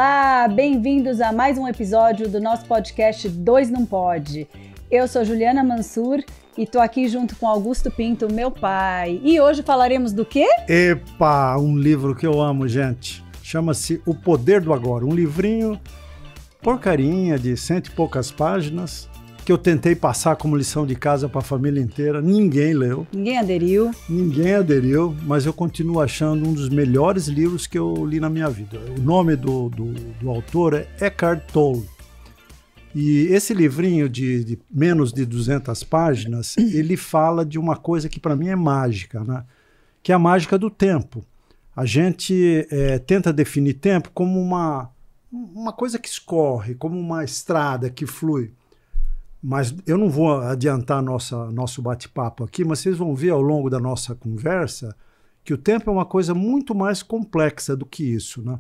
Olá, bem-vindos a mais um episódio do nosso podcast Dois Não Pode. Eu sou Juliana Mansur e tô aqui junto com Augusto Pinto, meu pai. E hoje falaremos do quê? Epa, um livro que eu amo, gente. Chama-se O Poder do Agora. Um livrinho porcarinha de 100 e poucas páginas que eu tentei passar como lição de casa para a família inteira. Ninguém leu. Ninguém aderiu, mas eu continuo achando um dos melhores livros que eu li na minha vida. O nome do autor é Eckhart Tolle. E esse livrinho de menos de 200 páginas, ele fala de uma coisa que para mim é mágica, né? Que é a mágica do tempo. A gente tenta definir tempo como uma coisa que escorre, como uma estrada que flui. Mas eu não vou adiantar nosso bate-papo aqui, mas vocês vão ver ao longo da nossa conversa que o tempo é uma coisa muito mais complexa do que isso, né?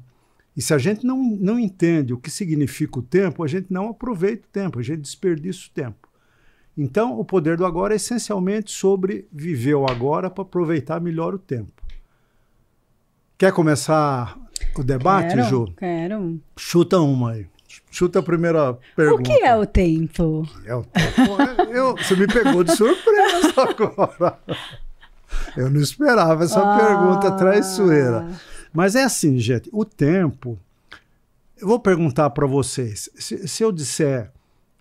E se a gente não entende o que significa o tempo, a gente não aproveita o tempo, a gente desperdiça o tempo. Então, o poder do agora é essencialmente sobre viver o agora para aproveitar melhor o tempo. Quer começar o debate, Ju? Quero. Chuta uma aí. Chuta a primeira pergunta. O que é o tempo? Você me pegou de surpresa agora. Eu não esperava essa pergunta traiçoeira. Mas é assim, gente, o tempo... Eu vou perguntar para vocês, se eu disser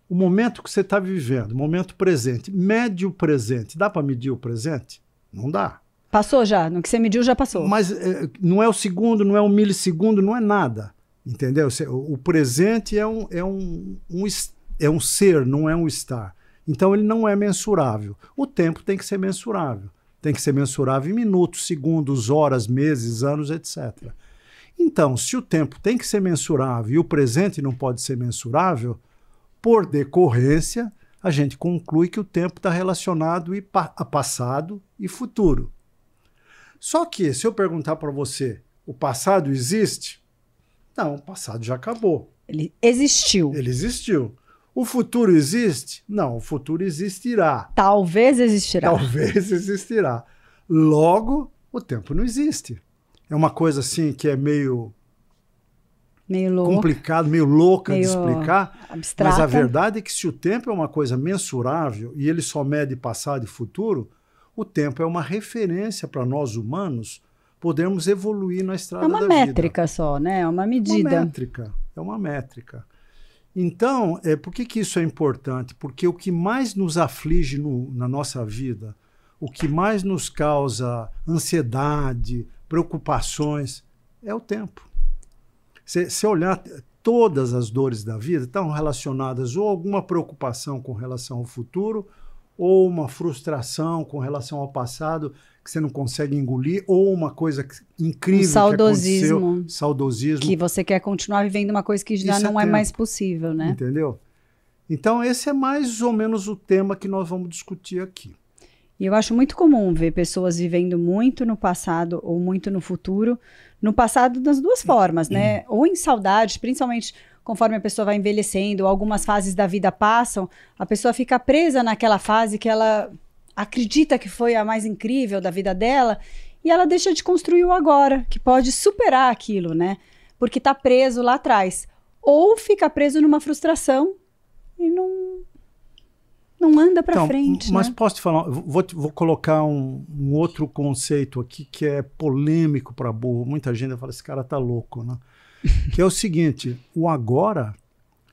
o momento que você está vivendo, o momento presente, mede o presente, dá para medir o presente? Não dá. Passou já, no que você mediu já passou. Mas não é o segundo, não é o milissegundo, não é nada. Entendeu? O presente é um ser, não é um estar. Então ele não é mensurável. O tempo tem que ser mensurável. Tem que ser mensurável em minutos, segundos, horas, meses, anos, etc. Então, se o tempo tem que ser mensurável e o presente não pode ser mensurável, por decorrência, a gente conclui que o tempo está relacionado a passado e futuro. Só que, se eu perguntar para você, o passado existe? Não, o passado já acabou. Ele existiu. Ele existiu. O futuro existe? Não, o futuro existirá. Talvez existirá. Talvez existirá. Logo, o tempo não existe. É uma coisa assim que é meio complicado, meio louca de explicar. Abstrata. Mas a verdade é que se o tempo é uma coisa mensurável e ele só mede passado e futuro, o tempo é uma referência para nós humanos podermos evoluir na estrada da vida. É uma métrica só, né? É uma medida. É uma métrica. Então, por que isso é importante? Porque o que mais nos aflige na nossa vida, o que mais nos causa ansiedade, preocupações, é o tempo. Se olhar, todas as dores da vida estão relacionadas ou a alguma preocupação com relação ao futuro, ou uma frustração com relação ao passado que você não consegue engolir, ou uma coisa incrível que aconteceu, saudosismo. Que você quer continuar vivendo uma coisa que já não é mais possível, né? Entendeu? Então esse é mais ou menos o tema que nós vamos discutir aqui. E eu acho muito comum ver pessoas vivendo muito no passado ou muito no futuro. No passado, das duas formas, né? Ou em saudade, principalmente conforme a pessoa vai envelhecendo, ou algumas fases da vida passam, a pessoa fica presa naquela fase que ela acredita que foi a mais incrível da vida dela, e ela deixa de construir o agora, que pode superar aquilo, né? Porque tá preso lá atrás. Ou fica preso numa frustração e não anda para frente. Mas né? posso te falar, vou colocar um outro conceito aqui que é polêmico para burro. Muita gente fala, esse cara tá louco, né? Que é o seguinte, o agora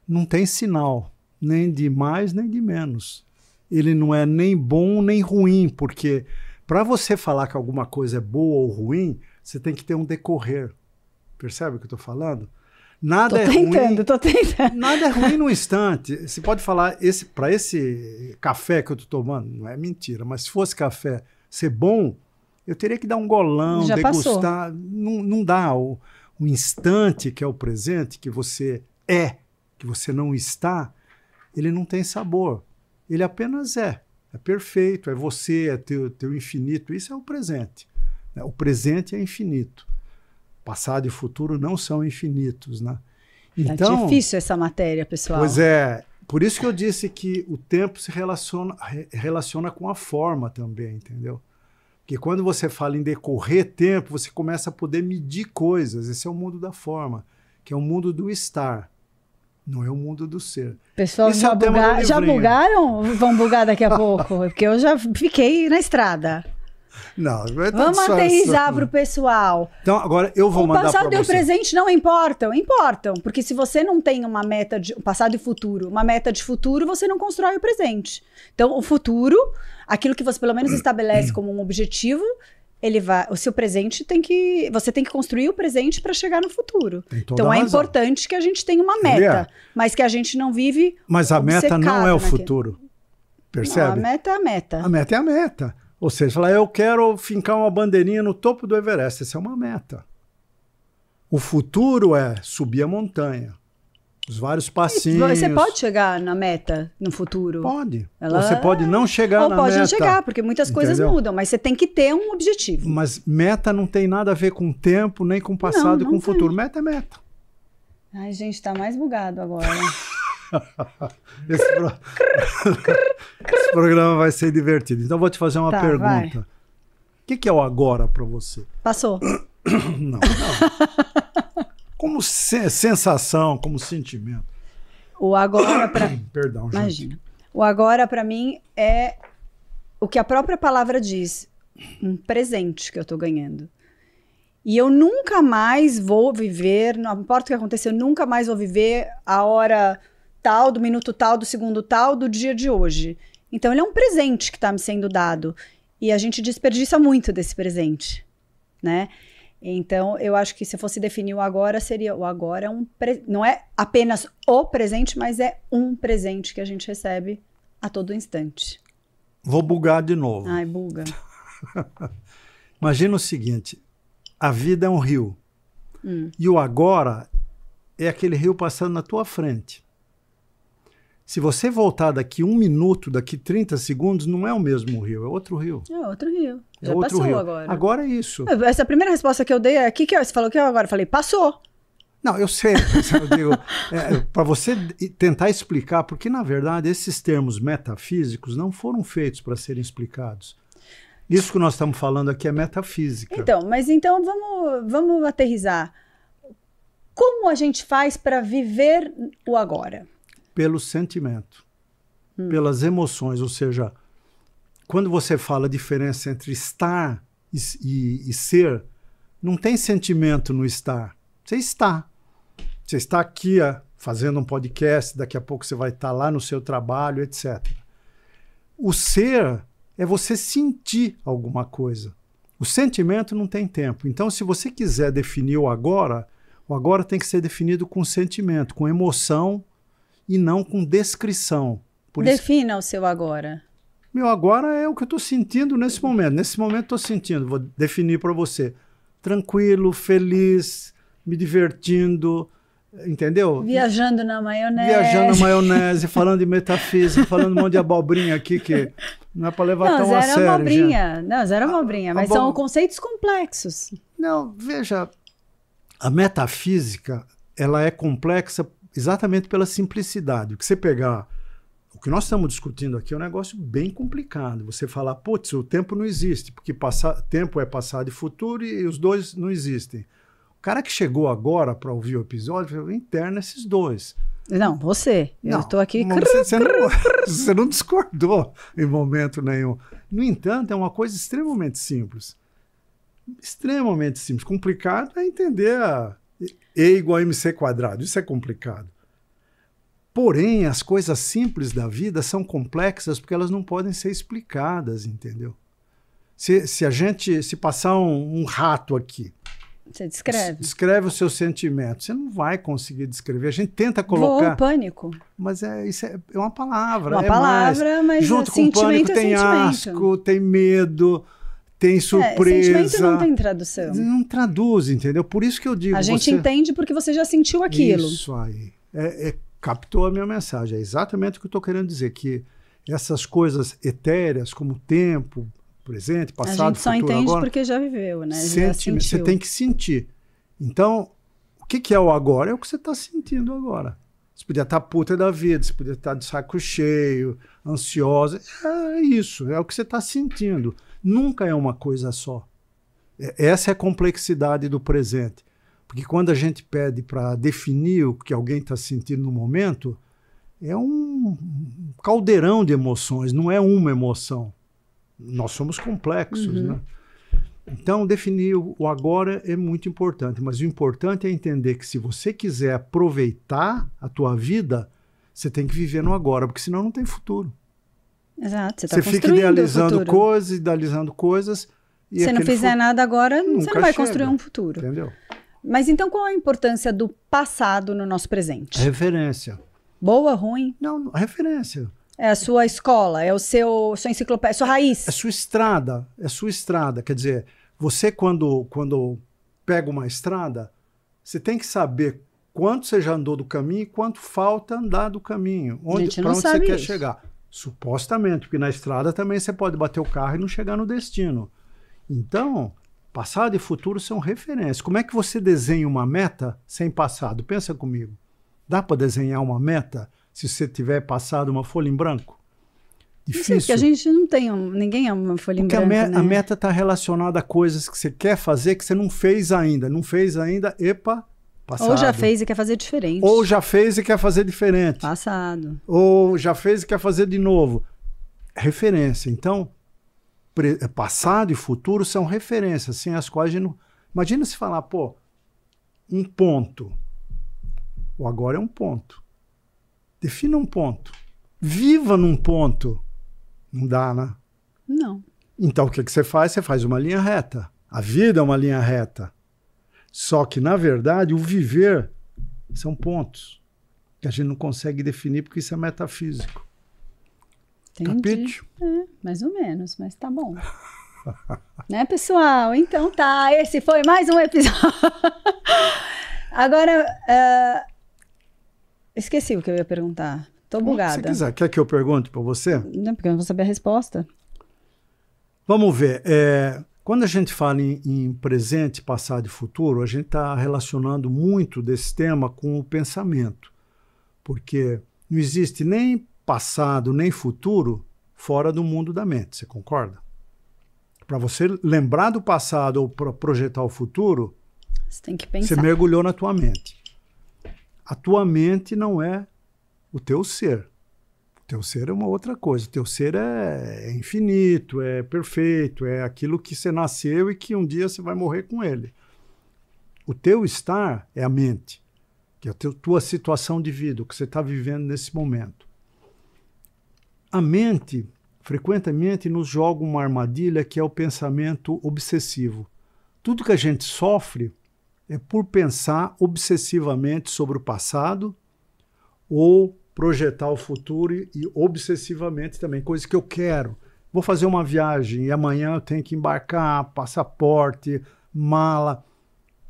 não tem sinal, nem de mais nem de menos. Ele não é nem bom nem ruim, porque para você falar que alguma coisa é boa ou ruim, você tem que ter um decorrer. Percebe o que eu estou falando? Nada é ruim. Tô tentando. Nada é ruim no instante. Você pode falar, para esse café que eu estou tomando, não é mentira, mas se fosse café ser bom, eu teria que dar um golão, já degustar. Não dá. O instante que é o presente, que você é, que você não está, ele não tem sabor. Ele apenas é perfeito, é você, é teu infinito. Isso é o presente. O presente é infinito. Passado e futuro não são infinitos, né? Então, é difícil essa matéria, pessoal. Pois é, por isso que eu disse que o tempo se relaciona com a forma também, entendeu? Porque quando você fala em decorrer tempo, você começa a poder medir coisas. Esse é o mundo da forma. que é o mundo do estar, não é o mundo do ser. Pessoal, Esse é o tema do já livrinho. bugaram? Vão bugar daqui a pouco? Porque eu já fiquei na estrada. Não, vai tá Vamos aterrissar para o pessoal. Então, agora eu vou mandar para você. O passado e o presente não importam? Importam, porque se você não tem uma meta de passado e futuro, uma meta de futuro, você não constrói o presente. Então, o futuro, aquilo que você pelo menos estabelece como um objetivo, ele vai, o seu presente você tem que construir o presente para chegar no futuro. Então é importante que a gente tenha uma meta, mas que a gente não vive. Mas a meta não é o futuro. Percebe? Não, a meta é a meta. A meta é a meta. Ou seja, falar, eu quero fincar uma bandeirinha no topo do Everest. Essa é uma meta. O futuro é subir a montanha. Os vários passinhos. Você pode chegar na meta no futuro? Pode. Você pode não chegar na meta. Ou pode não chegar, porque muitas coisas mudam, mas você tem que ter um objetivo. Mas meta não tem nada a ver com tempo, nem com passado e com futuro. Meta é meta. Ai, gente, tá mais bugado agora. Esse programa vai ser divertido. Então, eu vou te fazer uma pergunta. Vai. O que é o agora para você? Passou. Não. Como sensação, como sentimento. O agora para... Perdão, gente. Imagina. O agora para mim é o que a própria palavra diz. Um presente que eu tô ganhando. E eu nunca mais vou viver, não importa o que aconteça, eu nunca mais vou viver a hora tal, do minuto tal, do segundo tal, do dia de hoje. Então ele é um presente que está me sendo dado. E a gente desperdiça muito desse presente, né? Então eu acho que se fosse definir o agora, seria o agora não é apenas o presente, mas é um presente que a gente recebe a todo instante. Vou bugar de novo. Ai, buga. Imagina o seguinte, a vida é um rio. E o agora é aquele rio passando na tua frente. Se você voltar daqui 1 minuto, daqui 30 segundos, não é o mesmo rio, é outro rio. É outro rio. Já outro passou rio. agora. Agora é isso. Essa primeira resposta que eu dei é, você falou que eu agora? Eu falei, passou. Não, eu sei. Eu digo, para você tentar explicar, porque na verdade esses termos metafísicos não foram feitos para serem explicados. Isso que nós estamos falando aqui é metafísica. Então, mas então vamos aterrissar. Como a gente faz para viver o agora? Pelo sentimento, pelas emoções, ou seja, quando você fala a diferença entre estar e ser, não tem sentimento no estar. Você está. Você está aqui fazendo um podcast, daqui a pouco você vai estar lá no seu trabalho, etc. O ser é você sentir alguma coisa. O sentimento não tem tempo. Então, se você quiser definir o agora tem que ser definido com sentimento, com emoção, e não com descrição. Defina o seu agora. Meu agora é o que eu estou sentindo nesse momento. Nesse momento estou sentindo, vou definir para você. Tranquilo, feliz, me divertindo, entendeu? Viajando na maionese. Viajando na maionese, falando de metafísica, falando um monte de abobrinha aqui que não é para levar tão a sério. Zero abobrinha. Não, zero abobrinha, mas são conceitos complexos. Não, veja, a metafísica, ela é complexa exatamente pela simplicidade. O que você pegar, o que nós estamos discutindo aqui é um negócio bem complicado. Você falar, putz, o tempo não existe, porque tempo é passado e futuro e os dois não existem. O cara que chegou agora para ouvir o episódio, interna esses dois. Não, você. Eu estou aqui... Você não discordou em momento nenhum. No entanto, é uma coisa extremamente simples. Extremamente simples. Complicado é entender E igual a MC². Isso é complicado. Porém, as coisas simples da vida são complexas porque elas não podem ser explicadas, entendeu? Se passar um rato aqui, você descreve. Descreve o seu sentimento. Você não vai conseguir descrever. A gente tenta colocar... pânico. Mas isso é uma palavra. Uma palavra, mas junto com o pânico tem asco, tem medo... Tem surpresa. Sentimento não tem tradução. Não traduz, entendeu? Por isso que eu digo... A gente entende porque você já sentiu aquilo. Isso aí. Captou a minha mensagem. É exatamente o que eu estou querendo dizer. Que essas coisas etéreas, como tempo, presente, passado, futuro, agora... A gente só entende porque já viveu, né? Você tem que sentir. Então, o que é o agora? É o que você está sentindo agora. Você podia estar puta da vida, você podia estar de saco cheio, ansiosa. É isso, é o que você está sentindo. Nunca é uma coisa só. Essa é a complexidade do presente. Porque quando a gente pede para definir o que alguém está sentindo no momento, é um caldeirão de emoções, não é uma emoção. Nós somos complexos, né? Então, definir o agora é muito importante, mas o importante é entender que se você quiser aproveitar a tua vida, você tem que viver no agora, porque senão não tem futuro. Exato, você está Você fica idealizando coisas, e se não fizer nada agora, você não vai construir um futuro. Entendeu? Mas então qual a importância do passado no nosso presente? Referência. Boa, ruim? Não, referência. É a sua escola, é o sua enciclopédia, sua raiz. É sua estrada. Quer dizer, você quando pega uma estrada, você tem que saber quanto você já andou do caminho e quanto falta andar do caminho. Para onde você quer chegar. Supostamente, porque na estrada também você pode bater o carro e não chegar no destino. Então, passado e futuro são referências. Como é que você desenha uma meta sem passado? Pensa comigo. Dá para desenhar uma meta se você tiver passado uma folha em branco? Difícil. Porque a gente não tem, ninguém é uma folha em branco, a meta está relacionada a coisas que você quer fazer que você não fez ainda. Não fez ainda, passado. Ou já fez e quer fazer diferente. Ou já fez e quer fazer diferente. Passado. Ou já fez e quer fazer de novo. Referência. Então, passado e futuro são referências, sem as quais a gente não... Imagina se falar, um ponto. O agora é um ponto. Defina um ponto. Viva num ponto. Não dá, né? Não. Então, o que você faz? Você faz uma linha reta. A vida é uma linha reta. Só que, na verdade, o viver são pontos que a gente não consegue definir porque isso é metafísico. Entendi. Mais ou menos, mas tá bom. Né, pessoal? Então tá, esse foi mais um episódio. Agora, esqueci o que eu ia perguntar. Tô bugada. Se quiser, quer que eu pergunte para você? Não, porque eu não vou saber a resposta. Vamos ver. Quando a gente fala em presente, passado e futuro, a gente está relacionando muito desse tema com o pensamento. Porque não existe nem passado, nem futuro fora do mundo da mente. Você concorda? Para você lembrar do passado ou para projetar o futuro, você tem que pensar. Você mergulhou na tua mente. A tua mente não é o teu ser. O teu ser é uma outra coisa. O teu ser é infinito, é perfeito, é aquilo que você nasceu e que um dia você vai morrer com ele. O teu estar é a mente, que é a tua situação de vida, o que você está vivendo nesse momento. A mente, frequentemente, nos joga uma armadilha que é o pensamento obsessivo. Tudo que a gente sofre é por pensar obsessivamente sobre o passado ou projetar o futuro e obsessivamente também, coisas que eu quero. Vou fazer uma viagem e amanhã eu tenho que embarcar, passaporte, mala.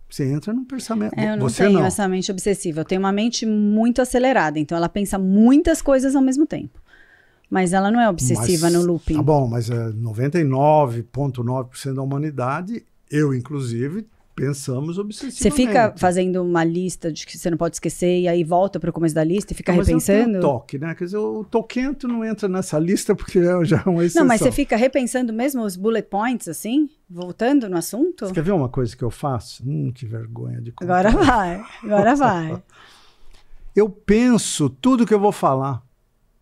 Você entra num pensamento. Eu não tenho essa mente obsessiva. Eu tenho uma mente muito acelerada, então ela pensa muitas coisas ao mesmo tempo. Mas ela não é obsessiva no looping. Tá bom, mas 99,9% da humanidade, eu inclusive, pensamos obsessivamente. Você fica fazendo uma lista de que você não pode esquecer e aí volta para o começo da lista e fica repensando? Mas eu tenho toque, né? Quer dizer, o toquento não entra nessa lista porque já é uma exceção. Não, mas você fica repensando mesmo os bullet points, assim? Voltando no assunto? Você quer ver uma coisa que eu faço? Que vergonha de contar. Agora vai. Eu penso tudo que eu vou falar.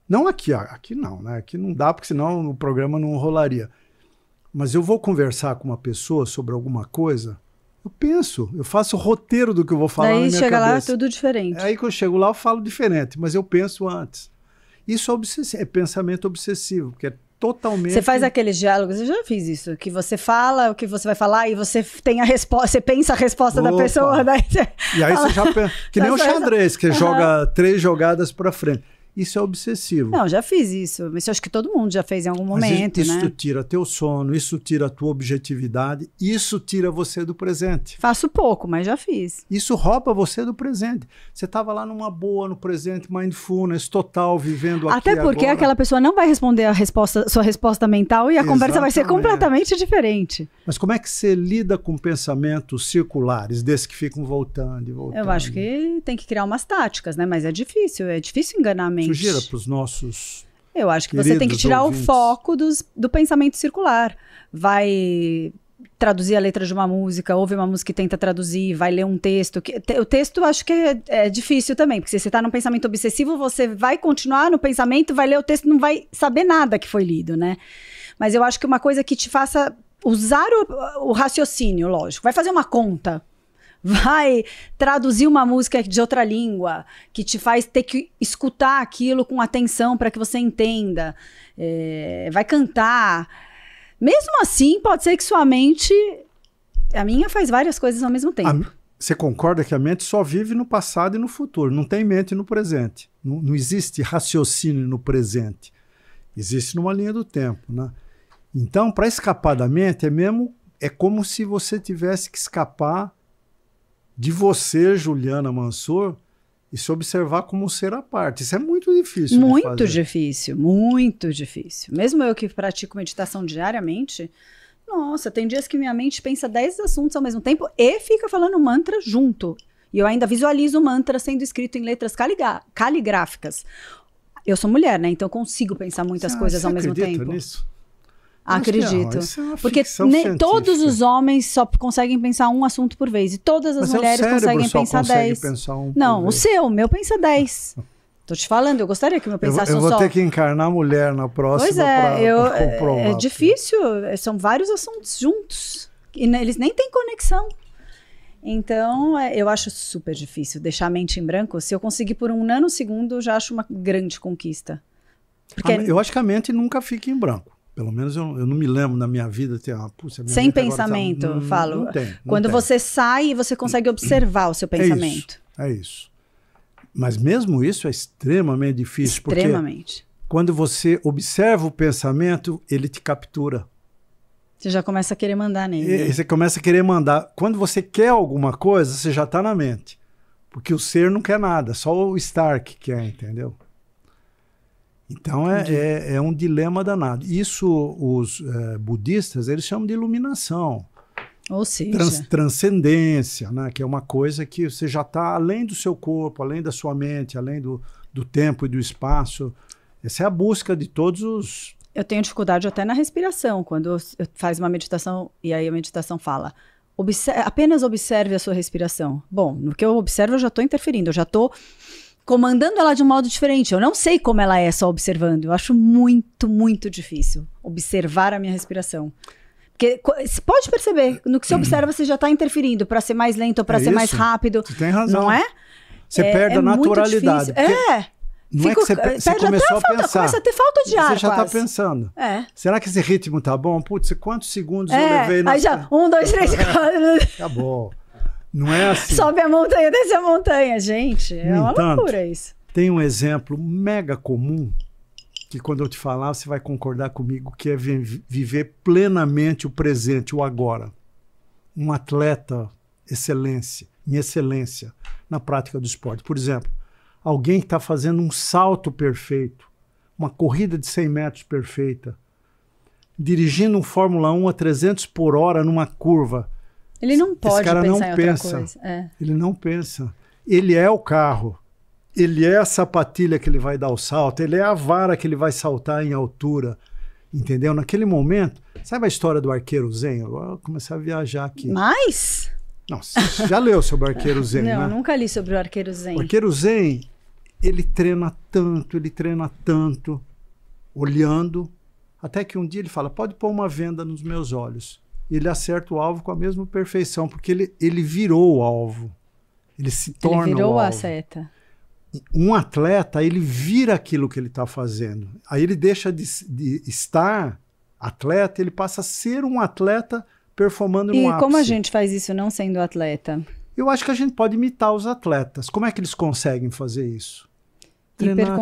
Não aqui, aqui não, né? Aqui não dá, porque senão o programa não rolaria. Mas eu vou conversar com uma pessoa sobre alguma coisa, eu penso, eu faço o roteiro do que eu vou falar na minha cabeça. Daí chega lá, é tudo diferente. Aí que eu chego lá, eu falo diferente, mas eu penso antes. Isso é pensamento obsessivo, porque é totalmente... Você faz aqueles diálogos, eu já fiz isso, que você fala o que você vai falar e você tem a resposta, você pensa a resposta da pessoa. Daí você e aí você já pensa, que nem o xadrez, que joga 3 jogadas para frente. Isso é obsessivo. Não, já fiz isso. Mas eu acho que todo mundo já fez em algum momento, isso, né? Isso tira teu sono, isso tira a tua objetividade, isso tira você do presente. Faço pouco, mas já fiz. Isso rouba você do presente. Você estava lá numa boa, no presente, mindfulness total, vivendo aqui Até porque agora. Aquela pessoa não vai responder sua resposta mental e a conversa vai ser completamente diferente. Mas como é que você lida com pensamentos circulares, desses que ficam voltando e voltando? Eu acho que tem que criar umas táticas, né? Mas é difícil enganar a mente. Sugira para os nossos... Eu acho que você tem que tirar ouvintes. O foco do pensamento circular. Vai traduzir a letra de uma música, ouve uma música e tenta traduzir, vai ler um texto. O texto eu acho que é difícil também, porque se você está num pensamento obsessivo, você vai continuar no pensamento, vai ler o texto, não vai saber nada que foi lido, né? Mas eu acho que uma coisa que te faça usar o raciocínio, lógico, vai fazer uma conta, vai traduzir uma música de outra língua, que te faz ter que escutar aquilo com atenção para que você entenda, vai cantar. Mesmo assim, pode ser que sua mente... A minha faz várias coisas ao mesmo tempo. Você concorda que a mente só vive no passado e no futuro, não tem mente no presente. Não existe raciocínio no presente. Existe numa linha do tempo, né? Então, para escapar da mente, é como se você tivesse que escapar de você, Juliana Mansour, e se observar como um ser à parte. Isso é muito difícil. Muito difícil, muito difícil. Mesmo eu que pratico meditação diariamente, nossa, tem dias que minha mente pensa 10 assuntos ao mesmo tempo e fica falando mantra junto. E eu ainda visualizo o mantra sendo escrito em letras caligráficas. Eu sou mulher, né? Então eu consigo pensar muitas coisas ao mesmo tempo. Você acredita nisso? Acredito. Porque todos os homens só conseguem pensar um assunto por vez. E todas as mulheres conseguem pensar 10. Não, o meu pensa 10. Tô te falando, eu gostaria que o meu pensasse um só. Eu vou ter que encarnar mulher na próxima. Pois pra comprovar. É difícil, são vários assuntos juntos. E eles nem têm conexão. Então, eu acho super difícil deixar a mente em branco. Se eu conseguir por 1 nanosegundo, eu já acho uma grande conquista. Porque eu acho que a mente nunca fica em branco. Pelo menos eu não me lembro na minha vida ter sem pensamento, eu falo. Não quando você sai, você consegue observar o seu pensamento. É isso. Mas mesmo isso é extremamente difícil. Extremamente. Porque quando você observa o pensamento, ele te captura. Você já começa a querer mandar nele. Você começa a querer mandar. Quando você quer alguma coisa, você já está na mente. Porque o ser não quer nada, só o estar que quer, entendeu? Então é um dilema danado. Isso os budistas, eles chamam de iluminação. Ou seja... Transcendência, né? Que é uma coisa que você já está além do seu corpo, além da sua mente, além do tempo e do espaço. Essa é a busca de todos os... Eu tenho dificuldade até na respiração, quando faz uma meditação e aí a meditação fala, apenas observe a sua respiração. Bom, no que eu observo eu já estou interferindo, eu já estou comandando ela de um modo diferente. Eu não sei como ela é só observando. Eu acho muito, muito difícil observar a minha respiração. Porque você pode perceber, no que você observa, você já está interferindo para ser mais lento ou para ser mais rápido. Você tem razão. Não é? Você perde a naturalidade. Não é que você começou a pensar. Começa a ter falta de ar. Você já está pensando. Será que esse ritmo tá bom? Putz, quantos segundos eu levei? Aí já, 1, 2, 3, 4. Acabou. Não é assim. Sobe a montanha, desce a montanha, gente. É uma loucura isso. Tem um exemplo mega comum, que quando eu te falar, você vai concordar comigo, que é viver plenamente o presente, o agora. Um atleta em excelência na prática do esporte. Por exemplo, alguém que está fazendo um salto perfeito, uma corrida de 100 metros perfeita, dirigindo um Fórmula 1 a 300 por hora numa curva. Ele não pode Esse cara pensar não em pensa. outra coisa. Ele não pensa. Ele é o carro. Ele é a sapatilha que ele vai dar o salto. Ele é a vara que ele vai saltar em altura. Entendeu? Naquele momento... Sabe a história do arqueiro Zen? Eu vou começar a viajar aqui. Mas... Nossa, já leu sobre o arqueiro Zen, não, né? Nunca li sobre o arqueiro Zen. O arqueiro Zen, ele treina tanto, olhando, até que um dia ele fala, pode pôr uma venda nos meus olhos. E ele acerta o alvo com a mesma perfeição, porque ele virou o alvo. Ele se torna o alvo. Ele virou a seta. Um atleta, ele vira aquilo que ele está fazendo. Aí ele deixa de estar atleta, ele passa a ser um atleta performando no ápice. E como a gente faz isso não sendo atleta? Eu acho que a gente pode imitar os atletas. Como é que eles conseguem fazer isso? Treinar.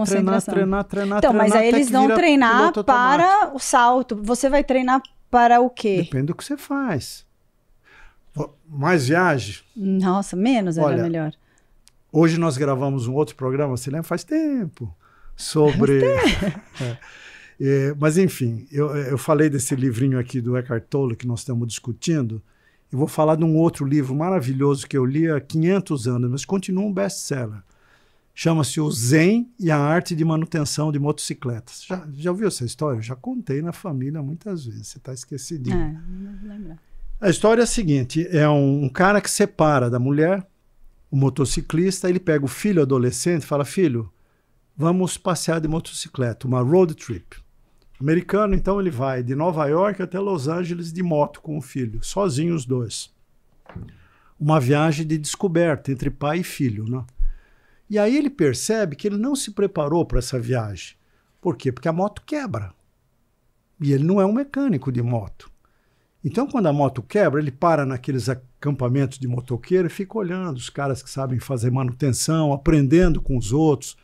Então, mas aí eles vão treinar para o salto. Você vai treinar para o quê? Depende do que você faz. Mais viagem? Nossa, menos era melhor. Hoje nós gravamos um outro programa, você lembra? Faz tempo. Sobre... mas enfim, eu falei desse livrinho aqui do Eckhart Tolle que nós estamos discutindo. Eu vou falar de um outro livro maravilhoso que eu li há 500 anos, mas continua um best-seller. Chama-se O Zen e a Arte de Manutenção de Motocicletas. Já ouviu essa história? Eu já contei na família muitas vezes, você está esquecidinho. Não lembro. A história é a seguinte, é um cara que separa da mulher, o motociclista, ele pega o filho adolescente e fala, filho, vamos passear de motocicleta, uma road trip. Americano, então ele vai de Nova York até Los Angeles de moto com o filho, sozinho os dois. Uma viagem de descoberta entre pai e filho, né? E aí ele percebe que ele não se preparou para essa viagem. Por quê? Porque a moto quebra. E ele não é um mecânico de moto. Então, quando a moto quebra, ele para naqueles acampamentos de motoqueiro e fica olhando os caras que sabem fazer manutenção, aprendendo com os outros.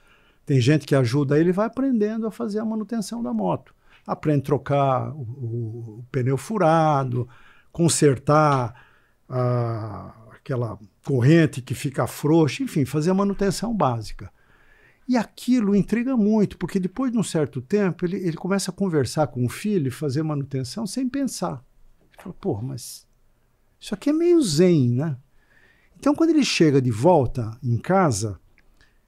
Tem gente que ajuda ele, vai aprendendo a fazer a manutenção da moto. Aprende a trocar o pneu furado, consertar aquela corrente que fica frouxa, enfim, fazer a manutenção básica. E aquilo intriga muito, porque depois de um certo tempo ele começa a conversar com o filho e fazer manutenção sem pensar. Ele fala, pô, mas isso aqui é meio zen, né? Então, quando ele chega de volta em casa,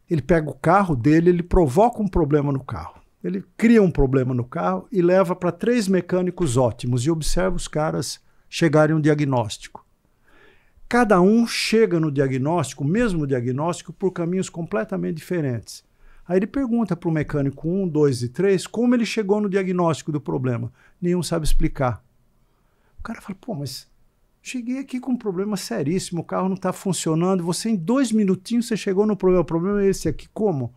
ele pega o carro dele, ele provoca um problema no carro. Ele cria um problema no carro e leva para 3 mecânicos ótimos e observa os caras chegarem a um diagnóstico. Cada um chega no diagnóstico, o mesmo diagnóstico, por caminhos completamente diferentes. Aí ele pergunta para o mecânico 1, 2 e 3 como ele chegou no diagnóstico do problema. Nenhum sabe explicar. O cara fala, pô, mas cheguei aqui com um problema seríssimo, o carro não está funcionando, você em 2 minutinhos você chegou no problema, o problema é esse aqui, como?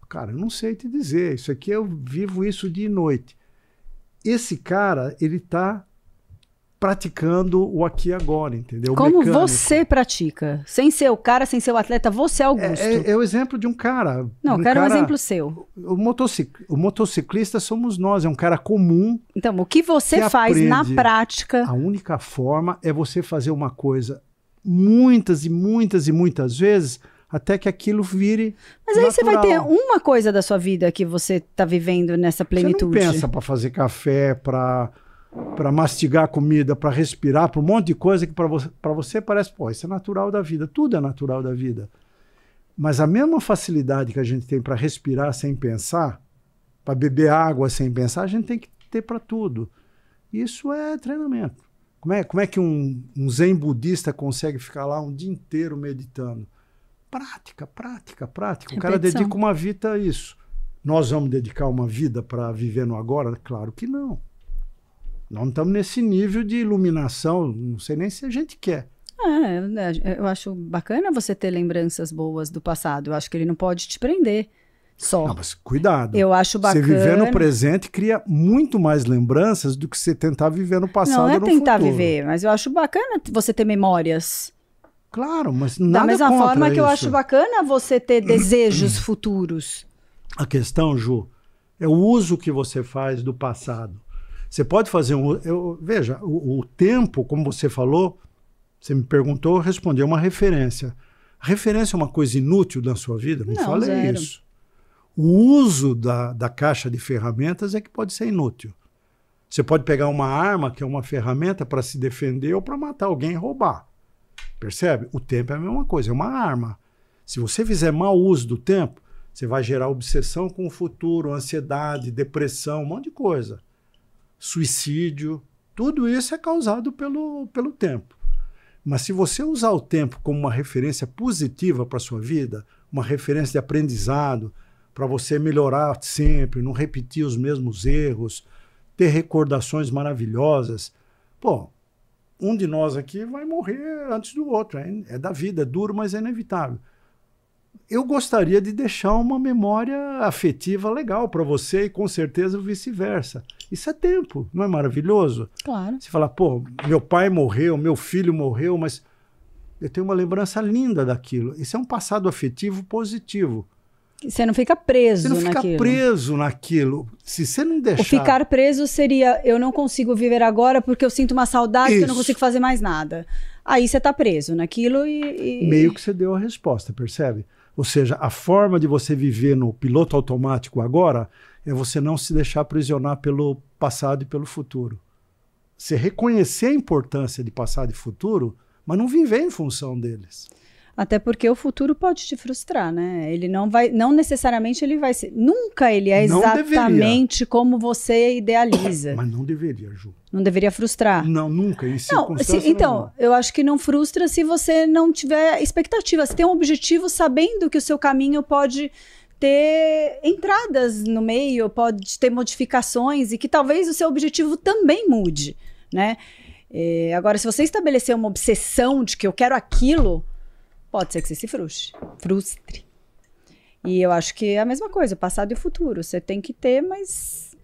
Cara, eu não sei te dizer, isso aqui eu vivo isso dia e noite. Esse cara, ele está praticando o aqui e agora, entendeu? Como você pratica? Sem ser o cara, sem ser o atleta, você é Augusto. É o exemplo de um cara. Não, eu quero um exemplo seu. O motociclista somos nós, é um cara comum. Então, o que você faz na prática? A única forma é você fazer uma coisa muitas e muitas e muitas vezes até que aquilo vire Mas aí natural. você vai ter uma coisa da sua vida que você está vivendo nessa plenitude. Você não pensa para fazer café, para mastigar comida, para respirar, para um monte de coisa que para você parece, pô, isso é natural da vida. Tudo é natural da vida. Mas a mesma facilidade que a gente tem para respirar sem pensar, para beber água sem pensar, a gente tem que ter para tudo. Isso é treinamento. Como é que um zen budista consegue ficar lá um dia inteiro meditando? Prática, prática, prática. O cara dedica uma vida a isso. Nós vamos dedicar uma vida para viver no agora? Claro que não. Nós não estamos nesse nível de iluminação, não sei nem se a gente quer. Eu acho bacana você ter lembranças boas do passado. Eu acho que ele não pode te prender só. Não, mas cuidado. Eu acho bacana. Você viver no presente cria muito mais lembranças do que você tentar viver no passado ou no futuro. Não é tentar viver, mas eu acho bacana você ter memórias. Claro, mas nada da mesma forma que isso. Eu acho bacana você ter desejos futuros. A questão, Ju, é o uso que você faz do passado. Você pode fazer veja, o tempo, como você falou, você me perguntou, eu respondi, é uma referência. A referência é uma coisa inútil na sua vida? Não falei zero. isso. O uso da caixa de ferramentas é que pode ser inútil. Você pode pegar uma arma, que é uma ferramenta para se defender ou para matar alguém e roubar. Percebe? O tempo é a mesma coisa, é uma arma. Se você fizer mau uso do tempo, você vai gerar obsessão com o futuro, ansiedade, depressão, um monte de coisa. Suicídio, tudo isso é causado pelo tempo. Mas se você usar o tempo como uma referência positiva para a sua vida, uma referência de aprendizado, para você melhorar sempre, não repetir os mesmos erros, ter recordações maravilhosas, pô, um de nós aqui vai morrer antes do outro. É da vida, é duro, mas é inevitável. Eu gostaria de deixar uma memória afetiva legal para você e com certeza vice-versa. Isso é tempo, não é maravilhoso? Claro. Você fala, pô, meu pai morreu, meu filho morreu, mas eu tenho uma lembrança linda daquilo. Isso é um passado afetivo positivo. Você não fica preso naquilo. Você não fica preso naquilo. Se você não deixar... O ficar preso seria, eu não consigo viver agora porque eu sinto uma saudade que eu não consigo fazer mais nada. Aí você está preso naquilo e... Meio que você deu a resposta, percebe? Ou seja, a forma de você viver no piloto automático agora é você não se deixar aprisionar pelo passado e pelo futuro. Você reconhecer a importância de passado e futuro, mas não viver em função deles. Até porque o futuro pode te frustrar, né? Ele não necessariamente ele vai ser, nunca ele é exatamente como você idealiza. Mas não deveria, Ju. Não deveria frustrar. Não, nunca, em circunstâncias então, eu acho que não frustra se você não tiver expectativa. Se tem um objetivo sabendo que o seu caminho pode ter entradas no meio, pode ter modificações e que talvez o seu objetivo também mude, né? Agora, se você estabelecer uma obsessão de que eu quero aquilo, pode ser que você se frustre. E eu acho que é a mesma coisa, o passado e o futuro. Você tem que ter, mas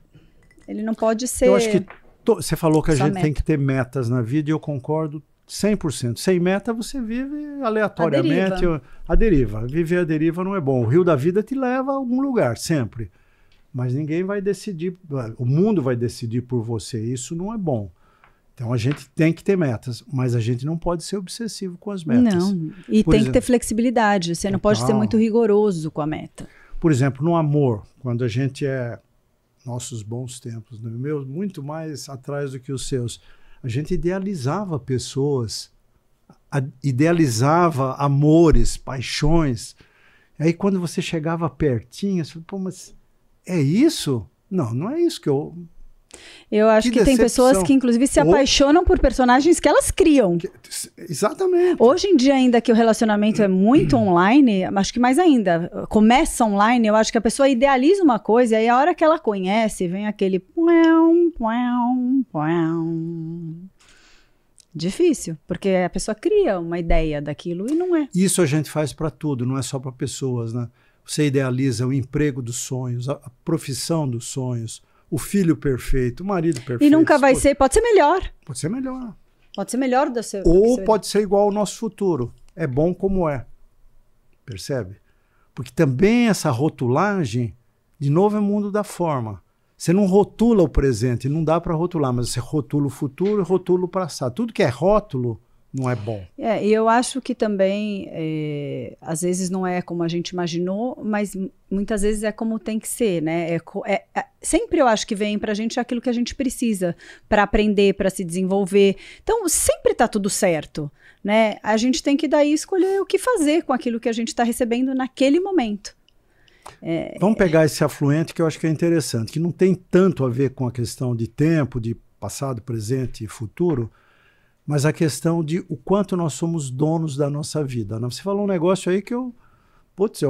ele não pode ser... Eu acho que você falou que a gente tem que ter metas na vida e eu concordo 100%. Sem meta você vive aleatoriamente. A deriva. Viver a deriva não é bom. O rio da vida te leva a algum lugar, sempre. Mas ninguém vai decidir, o mundo vai decidir por você. Isso não é bom. Então a gente tem que ter metas, mas a gente não pode ser obsessivo com as metas. Não, e tem que ter flexibilidade. Você não pode ser muito rigoroso com a meta. Por exemplo, no amor, quando a gente nossos bons tempos, no meu, muito mais atrás do que os seus, a gente idealizava pessoas, idealizava amores, paixões. Aí quando você chegava pertinho, você falou, pô, mas é isso? Não, não é isso que eu... Eu acho que tem pessoas que, inclusive, se apaixonam por personagens que elas criam. Exatamente. Hoje em dia, ainda que o relacionamento é muito online, acho que mais ainda, começa online, eu acho que a pessoa idealiza uma coisa e aí a hora que ela conhece, vem aquele... Difícil, porque a pessoa cria uma ideia daquilo e não é. Isso a gente faz para tudo, não é só para pessoas, né? Você idealiza o emprego dos sonhos, a profissão dos sonhos, o filho perfeito, o marido perfeito. E nunca vai ser, pode ser melhor. Pode ser melhor. Pode ser melhor do seu... Ou pode ser igual ao nosso futuro. É bom como é. Percebe? Porque também essa rotulagem, de novo, é o mundo da forma. Você não rotula o presente, não dá para rotular, mas você rotula o futuro e rotula o passado. Tudo que é rótulo não é bom. E eu acho que também, às vezes não é como a gente imaginou, mas muitas vezes é como tem que ser, né? Sempre eu acho que vem pra gente aquilo que a gente precisa para aprender, para se desenvolver. Então, sempre tá tudo certo, né? A gente tem que daí escolher o que fazer com aquilo que a gente está recebendo naquele momento. Vamos pegar esse afluente que eu acho que é interessante, que não tem tanto a ver com a questão de tempo, de passado, presente e futuro, mas a questão de o quanto nós somos donos da nossa vida. Você falou um negócio aí que eu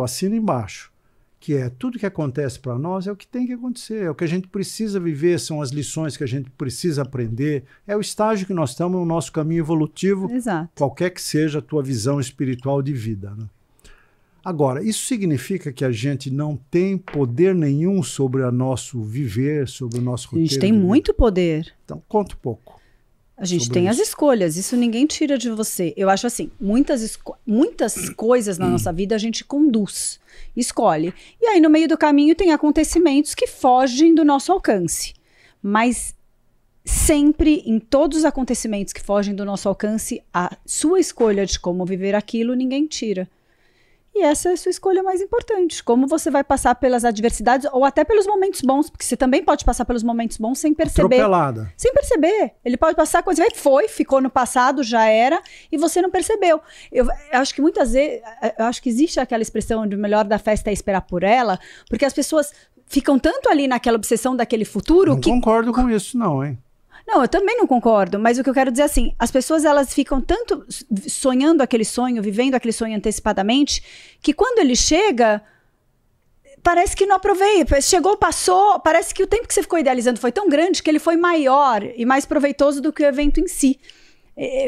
assino embaixo, que é tudo que acontece para nós é o que tem que acontecer, é o que a gente precisa viver, são as lições que a gente precisa aprender, é o estágio que nós estamos no nosso caminho evolutivo, Exato. Qualquer que seja a tua visão espiritual de vida, né? Agora, isso significa que a gente não tem poder nenhum sobre o nosso viver, sobre o nosso roteiro? A gente tem muito poder. Então, conta um pouco. A gente tem as escolhas, isso ninguém tira de você. Eu acho assim, muitas coisas na nossa vida a gente conduz, escolhe. E aí no meio do caminho tem acontecimentos que fogem do nosso alcance. Mas sempre, em todos os acontecimentos que fogem do nosso alcance, a sua escolha de como viver aquilo ninguém tira. E essa é a sua escolha mais importante. Como você vai passar pelas adversidades ou até pelos momentos bons, porque você também pode passar pelos momentos bons sem perceber. Atropelada. Sem perceber. Ele pode passar quando você ficou no passado, já era, e você não percebeu. Eu acho que muitas vezes, eu acho que existe aquela expressão de o melhor da festa é esperar por ela, porque as pessoas ficam tanto ali naquela obsessão daquele futuro que... Não concordo com isso não, hein? Não, eu também não concordo, mas o que eu quero dizer é assim, as pessoas elas ficam tanto sonhando aquele sonho, vivendo aquele sonho antecipadamente, que quando ele chega, parece que não aproveita. Chegou, passou, parece que o tempo que você ficou idealizando foi tão grande que ele foi maior e mais proveitoso do que o evento em si.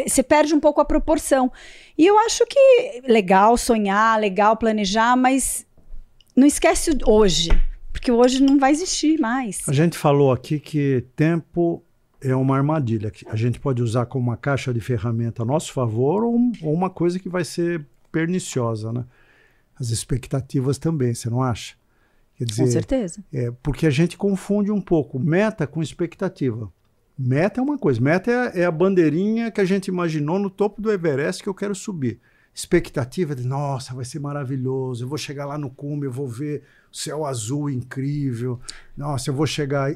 Você perde um pouco a proporção. E eu acho que legal sonhar, legal planejar, mas não esquece hoje, porque hoje não vai existir mais. A gente falou aqui que tempo... é uma armadilha que a gente pode usar como uma caixa de ferramenta a nosso favor ou uma coisa que vai ser perniciosa, né? As expectativas também, você não acha? Quer dizer, com certeza. Porque a gente confunde um pouco meta com expectativa. Meta é uma coisa, meta é a bandeirinha que a gente imaginou no topo do Everest que eu quero subir. Expectativa de, nossa, vai ser maravilhoso, eu vou chegar lá no cume, eu vou ver o céu azul incrível, nossa, eu vou chegar...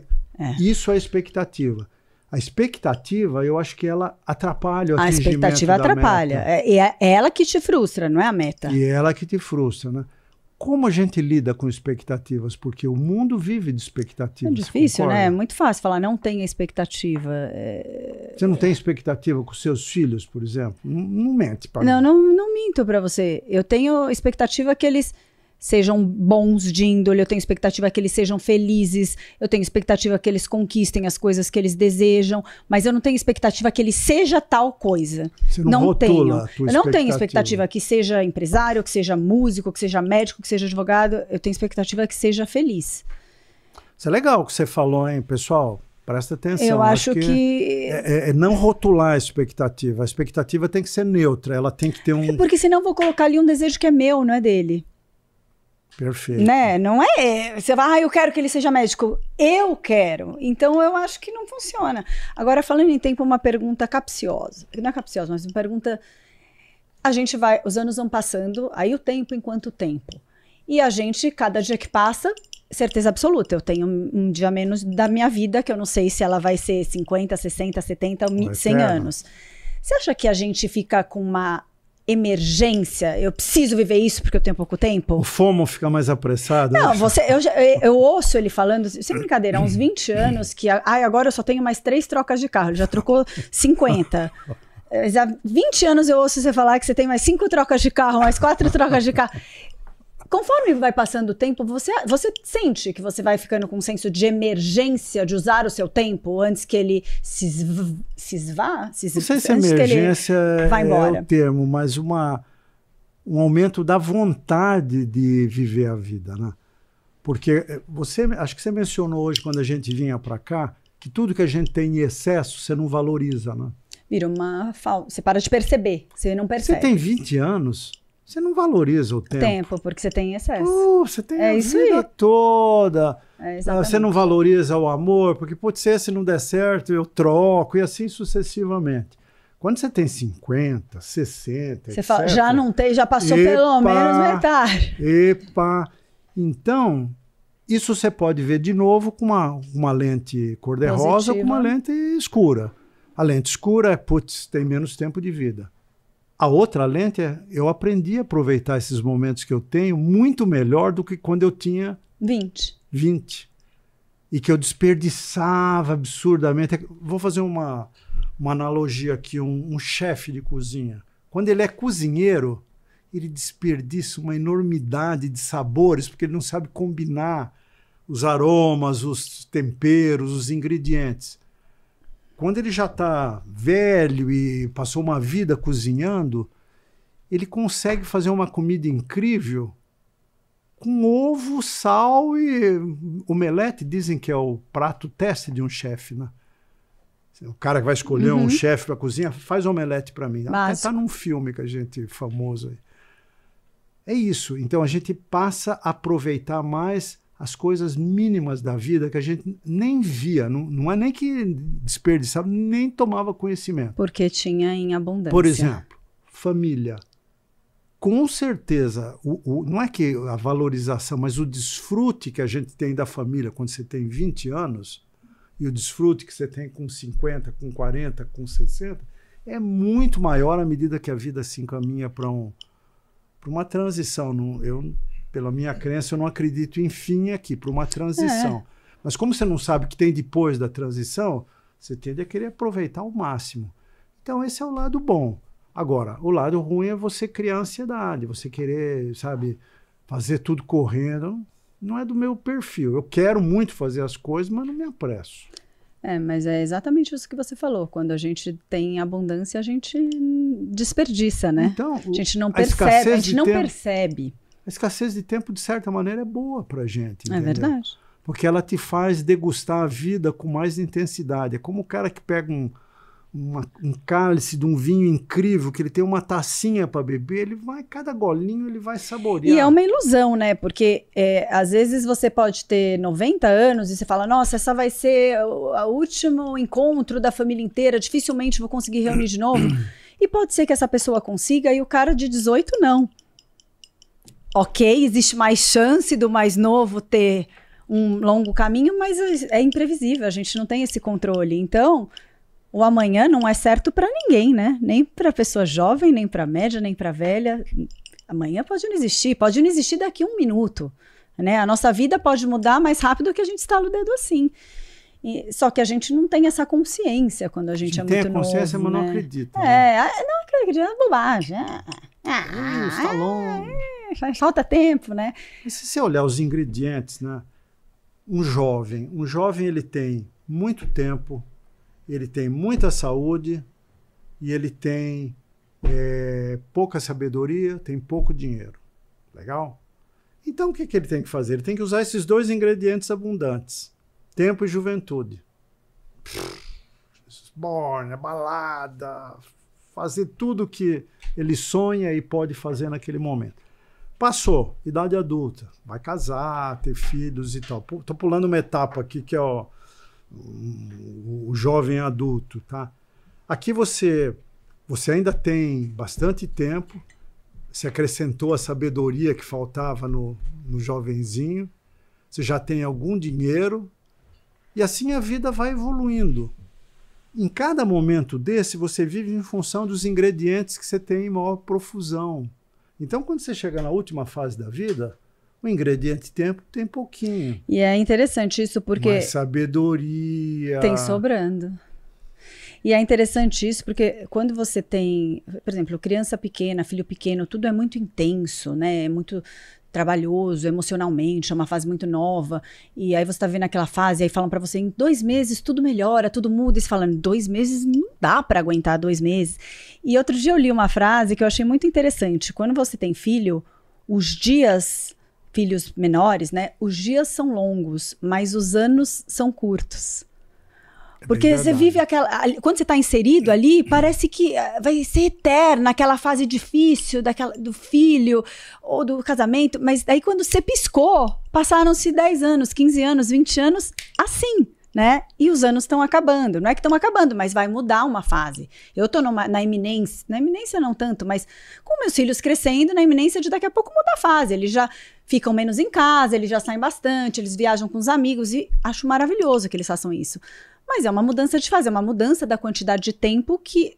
Isso é expectativa. A expectativa, eu acho que ela atrapalha o A atingimento expectativa da atrapalha. meta. É ela que te frustra, não é a meta. E é ela que te frustra, né? Como a gente lida com expectativas? Porque o mundo vive de expectativas. É difícil, concorda? né? É muito fácil falar, não tenha expectativa. Você não tem expectativa com seus filhos, por exemplo? Não mente para mim. Não minto pra você. Eu tenho expectativa que eles sejam bons de índole, eu tenho expectativa que eles sejam felizes, eu tenho expectativa que eles conquistem as coisas que eles desejam, mas eu não tenho expectativa que ele seja tal coisa. Você não rotula a tua Eu não tenho expectativa que seja empresário, que seja músico, que seja médico, que seja advogado. Eu tenho expectativa que seja feliz. Isso é legal o que você falou, hein, pessoal? Presta atenção. Eu acho que... É não rotular a expectativa. A expectativa tem que ser neutra, ela tem que ter um... Porque senão eu vou colocar ali um desejo que é meu, não é dele. Perfeito. Né? Não é... Você vai, eu quero que ele seja médico. Eu quero. Então, eu acho que não funciona. Agora, falando em tempo, uma pergunta capciosa. Não é capciosa, mas uma pergunta... A gente vai... Os anos vão passando, aí o tempo enquanto tempo. E a gente, cada dia que passa, certeza absoluta, eu tenho um dia menos da minha vida, que eu não sei se ela vai ser 50, 60, 70, 100 anos. Você acha que a gente fica com uma... emergência, eu preciso viver isso porque eu tenho pouco tempo? O FOMO fica mais apressado? Não, eu ouço ele falando, sem brincadeira, há uns 20 anos, que agora eu só tenho mais 3 trocas de carro, ele já trocou 50. Há 20 anos eu ouço você falar que você tem mais 5 trocas de carro, mais 4 trocas de carro. Conforme vai passando o tempo, você sente que você vai ficando com um senso de emergência de usar o seu tempo antes que ele se esvá? Não sei se emergência é o termo, mas um aumento da vontade de viver a vida, né? Porque acho que você mencionou hoje, quando a gente vinha para cá, que tudo que a gente tem em excesso, você não valoriza, né? Vira uma falta. Você para de perceber, você não percebe. Você tem 20 anos... Você não valoriza o tempo. Porque você tem excesso. Você tem a vida toda. Você não valoriza o amor, porque pode ser, se não der certo, eu troco, e assim sucessivamente. Quando você tem 50, 60, você etc, fala, já não tem, já passou pelo menos metade. Então, isso você pode ver de novo com uma lente cor-de-rosa ou com uma lente escura. A lente escura tem menos tempo de vida. A outra lente eu aprendi a aproveitar esses momentos que eu tenho muito melhor do que quando eu tinha 20. E que eu desperdiçava absurdamente. Vou fazer uma analogia aqui, um chefe de cozinha. Quando ele é cozinheiro, ele desperdiça uma enormidade de sabores, porque ele não sabe combinar os aromas, os temperos, os ingredientes. Quando ele já está velho e passou uma vida cozinhando, ele consegue fazer uma comida incrível com ovo, sal e omelete. Dizem que é o prato teste de um chefe, né? O cara que vai escolher um chefe para cozinha, faz omelete para mim. Até está num filme que a gente famoso aí. É isso. Então a gente passa a aproveitar mais as coisas mínimas da vida que a gente nem via, não é nem que desperdiçava, nem tomava conhecimento. Porque tinha em abundância. Por exemplo, família. Com certeza, não é que a valorização, mas o desfrute que a gente tem da família quando você tem 20 anos e o desfrute que você tem com 50, com 40, com 60, é muito maior à medida que a vida se encaminha para uma transição. Pela minha crença, eu não acredito em fim aqui, para uma transição. Mas como você não sabe o que tem depois da transição, você tende a querer aproveitar ao máximo. Então, esse é o lado bom. Agora, o lado ruim é você criar ansiedade, você querer, sabe, fazer tudo correndo. Não é do meu perfil. Eu quero muito fazer as coisas, mas não me apresso. Mas é exatamente isso que você falou. Quando a gente tem abundância, a gente desperdiça, né? Então, a gente não percebe. A gente não percebe. A escassez de tempo, de certa maneira, é boa pra gente. Entendeu? É verdade. Porque ela te faz degustar a vida com mais intensidade. É como o cara que pega um cálice de um vinho incrível, que ele tem uma tacinha para beber, cada golinho ele vai saborear. E é uma ilusão, né? Porque às vezes você pode ter 90 anos e você fala, nossa, essa vai ser o último encontro da família inteira, dificilmente vou conseguir reunir de novo. E pode ser que essa pessoa consiga e o cara de 18 não. Ok, existe mais chance do mais novo ter um longo caminho, mas é imprevisível, a gente não tem esse controle. Então, o amanhã não é certo para ninguém, né? Nem para pessoa jovem, nem para média, nem para velha. Amanhã pode não existir daqui a 1 minuto, né? A nossa vida pode mudar mais rápido que a gente estala o dedo assim. Só que a gente não tem essa consciência quando a gente é muito novo. Tem a consciência, mas não acredita. Não acredita, é bobagem. Falta tempo, né? E se você olhar os ingredientes, né? Um jovem ele tem muito tempo, ele tem muita saúde e ele tem pouca sabedoria, tem pouco dinheiro. Legal? Então o que ele tem que fazer? Ele tem que usar esses 2 ingredientes abundantes. Tempo e juventude. Borne, balada, fazer tudo que ele sonha e pode fazer naquele momento. Passou, idade adulta, vai casar, ter filhos e tal. Estou pulando uma etapa aqui que é o jovem adulto, tá? Aqui você ainda tem bastante tempo, se acrescentou a sabedoria que faltava no jovenzinho, você já tem algum dinheiro, e assim a vida vai evoluindo. Em cada momento desse, você vive em função dos ingredientes que você tem em maior profusão. Então, quando você chega na última fase da vida, o ingrediente tempo tem pouquinho. E é interessante isso porque... Mas sabedoria... Tem sobrando. E é interessante isso porque quando você tem, por exemplo, criança pequena, filho pequeno, tudo é muito intenso, né? É muito trabalhoso emocionalmente, é uma fase muito nova, e aí você tá vendo aquela fase, aí falam pra você, em 2 meses tudo melhora, tudo muda, e você fala, 2 meses não dá pra aguentar 2 meses. E outro dia eu li uma frase que eu achei muito interessante, quando você tem filho, filhos menores, né, os dias são longos, mas os anos são curtos. Porque você vive quando você está inserido ali, parece que vai ser eterna aquela fase difícil do filho ou do casamento, mas daí quando você piscou, passaram-se 10 anos, 15 anos, 20 anos, assim, né? E os anos estão acabando, não é que estão acabando, mas vai mudar uma fase. Eu estou na iminência não tanto, mas com meus filhos crescendo, na iminência de daqui a pouco mudar a fase, eles já ficam menos em casa, eles já saem bastante, eles viajam com os amigos e acho maravilhoso que eles façam isso. Mas é uma mudança de fase, é uma mudança da quantidade de tempo que...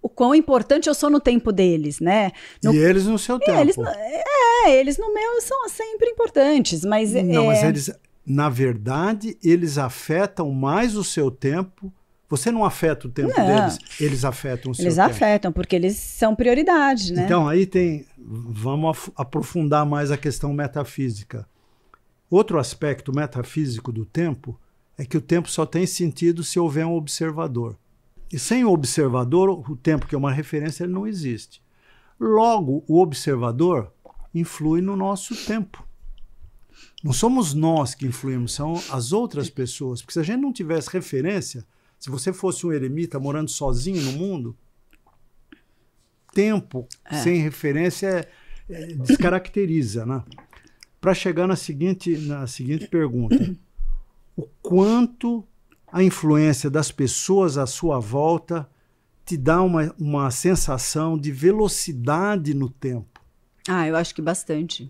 O quão importante eu sou no tempo deles, né? E eles no seu tempo. Eles no meu são sempre importantes, mas... Não, mas eles, na verdade, eles afetam mais o seu tempo. Você não afeta o tempo deles, eles afetam o seu tempo. Eles afetam, porque eles são prioridade, né? Então, aí vamos aprofundar mais a questão metafísica. Outro aspecto metafísico do tempo é que o tempo só tem sentido se houver um observador. E sem o observador, o tempo, que é uma referência, ele não existe. Logo, o observador influi no nosso tempo. Não somos nós que influímos, são as outras pessoas. Porque se a gente não tivesse referência, se você fosse um eremita morando sozinho no mundo, tempo sem referência descaracteriza, né? Para chegar na seguinte pergunta. O quanto a influência das pessoas à sua volta te dá uma sensação de velocidade no tempo? Eu acho que bastante.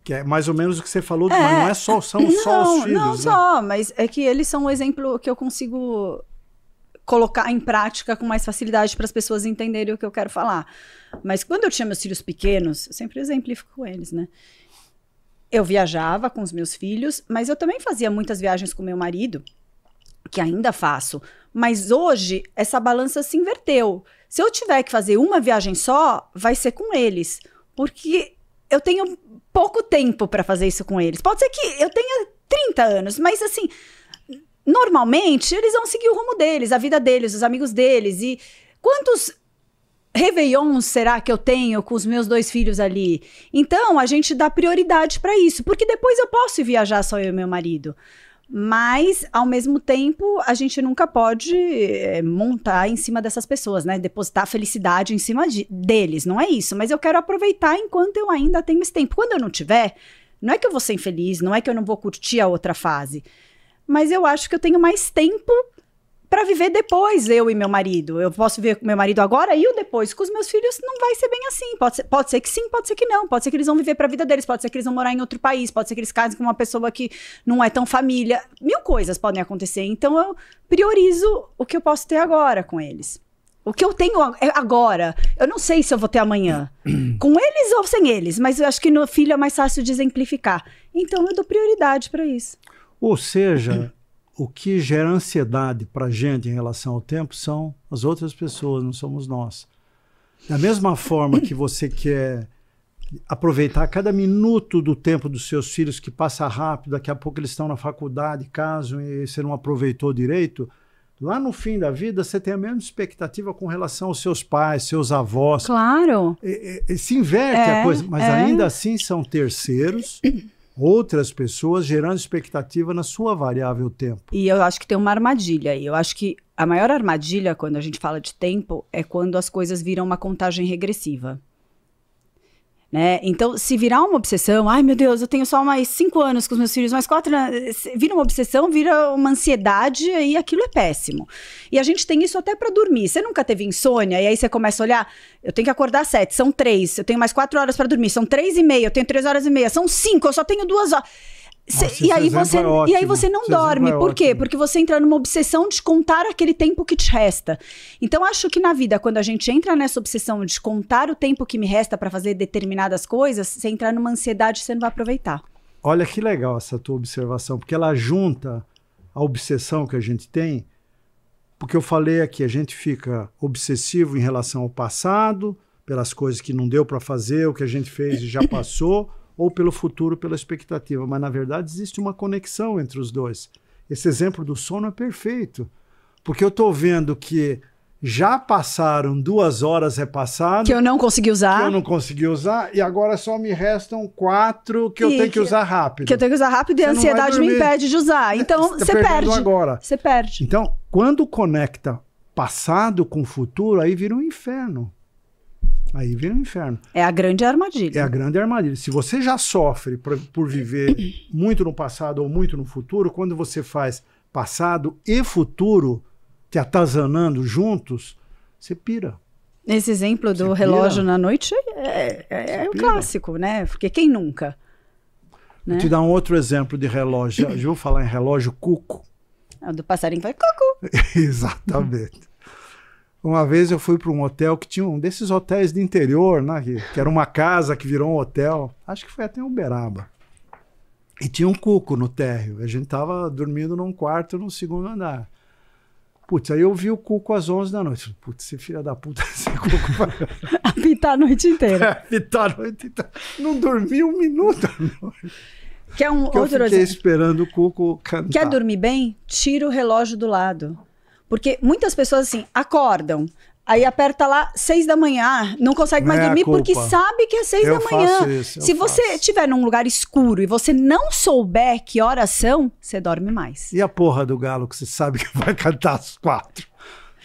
Que é mais ou menos o que você falou, mas não é só, são só os filhos. Não, só, mas é que eles são um exemplo que eu consigo colocar em prática com mais facilidade para as pessoas entenderem o que eu quero falar. Mas quando eu tinha meus filhos pequenos, eu sempre exemplifico com eles, né? Eu viajava com os meus filhos, mas eu também fazia muitas viagens com meu marido, que ainda faço. Mas hoje, essa balança se inverteu. Se eu tiver que fazer uma viagem só, vai ser com eles. Porque eu tenho pouco tempo para fazer isso com eles. Pode ser que eu tenha 30 anos, mas assim, normalmente eles vão seguir o rumo deles, a vida deles, os amigos deles. E quantos réveillons será que eu tenho com os meus 2 filhos ali? Então, a gente dá prioridade para isso, porque depois eu posso viajar só eu e meu marido. Mas, ao mesmo tempo, a gente nunca pode montar em cima dessas pessoas, né? Depositar felicidade em cima deles, não é isso. Mas eu quero aproveitar enquanto eu ainda tenho esse tempo. Quando eu não tiver, não é que eu vou ser infeliz, não é que eu não vou curtir a outra fase. Mas eu acho que eu tenho mais tempo para viver depois, eu e meu marido. Eu posso viver com meu marido agora e o depois. Com os meus filhos não vai ser bem assim. Pode ser que sim, pode ser que não. Pode ser que eles vão viver para a vida deles, pode ser que eles vão morar em outro país, pode ser que eles casem com uma pessoa que não é tão família. 1000 coisas podem acontecer. Então eu priorizo o que eu posso ter agora com eles. O que eu tenho agora, eu não sei se eu vou ter amanhã, com eles ou sem eles, mas eu acho que no filho é mais fácil de exemplificar. Então eu dou prioridade para isso. Ou seja, o que gera ansiedade para a gente em relação ao tempo são as outras pessoas, não somos nós. Da mesma forma que você quer aproveitar cada minuto do tempo dos seus filhos, que passa rápido, daqui a pouco eles estão na faculdade, casam e você não aproveitou direito, lá no fim da vida, você tem a mesma expectativa com relação aos seus pais, seus avós. Claro. Se inverte a coisa, mas ainda assim são terceiros, outras pessoas gerando expectativa na sua variável tempo. E eu acho que tem uma armadilha aí. Eu acho que a maior armadilha, quando a gente fala de tempo, é quando as coisas viram uma contagem regressiva. Né? Então, se virar uma obsessão, ai meu Deus, eu tenho só mais 5 anos com os meus filhos, mais 4 anos, vira uma obsessão, vira uma ansiedade e aquilo é péssimo. E a gente tem isso até para dormir. Você nunca teve insônia e aí você começa a olhar, eu tenho que acordar às 7, são 3, eu tenho mais 4 horas para dormir, são 3h30, eu tenho 3 horas e meia, são 5, eu só tenho 2 horas. Nossa, e aí você não dorme. Por quê? Porque você entra numa obsessão de contar aquele tempo que te resta. Então, acho que na vida, quando a gente entra nessa obsessão de contar o tempo que me resta para fazer determinadas coisas, você entra numa ansiedade, você não vai aproveitar. Olha que legal essa tua observação, porque ela junta a obsessão que a gente tem, porque eu falei aqui, a gente fica obsessivo em relação ao passado, pelas coisas que não deu para fazer, o que a gente fez e já passou, ou pelo futuro, pela expectativa. Mas, na verdade, existe uma conexão entre os dois. Esse exemplo do sono é perfeito, porque eu estou vendo que já passaram 2 horas repassadas. Que eu não consegui usar. Que eu não consegui usar, e agora só me restam 4 que eu tenho que usar rápido. Que eu tenho que usar rápido e a ansiedade me impede de usar. Então, você perde. Agora. Você perde. Então, quando conecta passado com futuro, aí vira um inferno. Aí vira um inferno. É a grande armadilha. É a grande armadilha. Se você já sofre por viver muito no passado ou muito no futuro, quando você faz passado e futuro te atazanando juntos, você pira. Esse exemplo do relógio na noite é um clássico, né? Porque quem nunca? Né? Vou te dar um outro exemplo de relógio. Já vou falar em relógio cuco. O do passarinho vai cuco. Exatamente. Uma vez eu fui para um hotel que tinha um desses hotéis de interior, né, que era uma casa que virou um hotel. Acho que foi até em Uberaba. E tinha um cuco no térreo. A gente estava dormindo num quarto no 2º andar. Putz, aí eu vi o cuco às 11 da noite. Putz, esse filho da puta, esse cuco vai apitar a noite inteira. Apitar a noite inteira. Não dormi 1 minuto à noite. Quer outro eu fiquei esperando o cuco cantar. Quer dormir bem? Tira o relógio do lado. Porque muitas pessoas, assim, acordam, aí aperta lá 6 da manhã, não consegue mais dormir porque sabe que é 6 da manhã. Se você estiver num lugar escuro e você não souber que horas são, você dorme mais. E a porra do galo que você sabe que vai cantar às 4?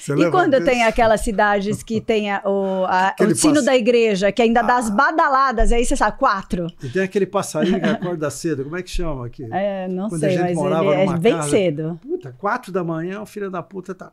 E quando tem aquelas cidades que tem o sino da igreja, que ainda dá as badaladas, aí você sabe, 4. E tem aquele passarinho que acorda cedo, como é que chama aqui? Não quando sei, mas ele é bem cedo. Puta, 4 da manhã, o filho da puta tá...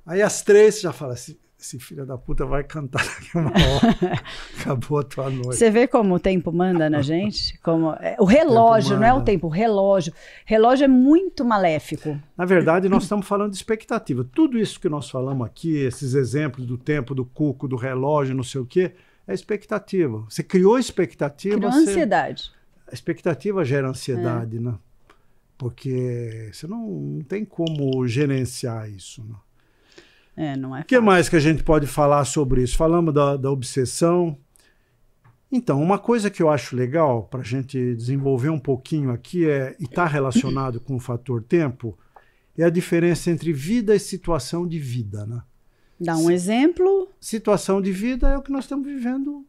Aí às 3 você já fala assim, esse filho da puta vai cantar daqui uma hora. Acabou a tua noite. Você vê como o tempo manda na gente? Como, o relógio, não é o tempo, o relógio. Relógio é muito maléfico. Na verdade, nós estamos falando de expectativa. Tudo isso que nós falamos aqui, esses exemplos do tempo, do cuco, do relógio, não sei o quê, é expectativa. Você criou expectativa. Criou ansiedade. A expectativa gera ansiedade, né? Porque você não tem como gerenciar isso, né? Não é fácil. O que mais que a gente pode falar sobre isso? Falamos da obsessão. Então, uma coisa que eu acho legal para a gente desenvolver um pouquinho aqui e está relacionado com o fator tempo, é a diferença entre vida e situação de vida, né? Dá um exemplo. Situação de vida é o que nós estamos vivendo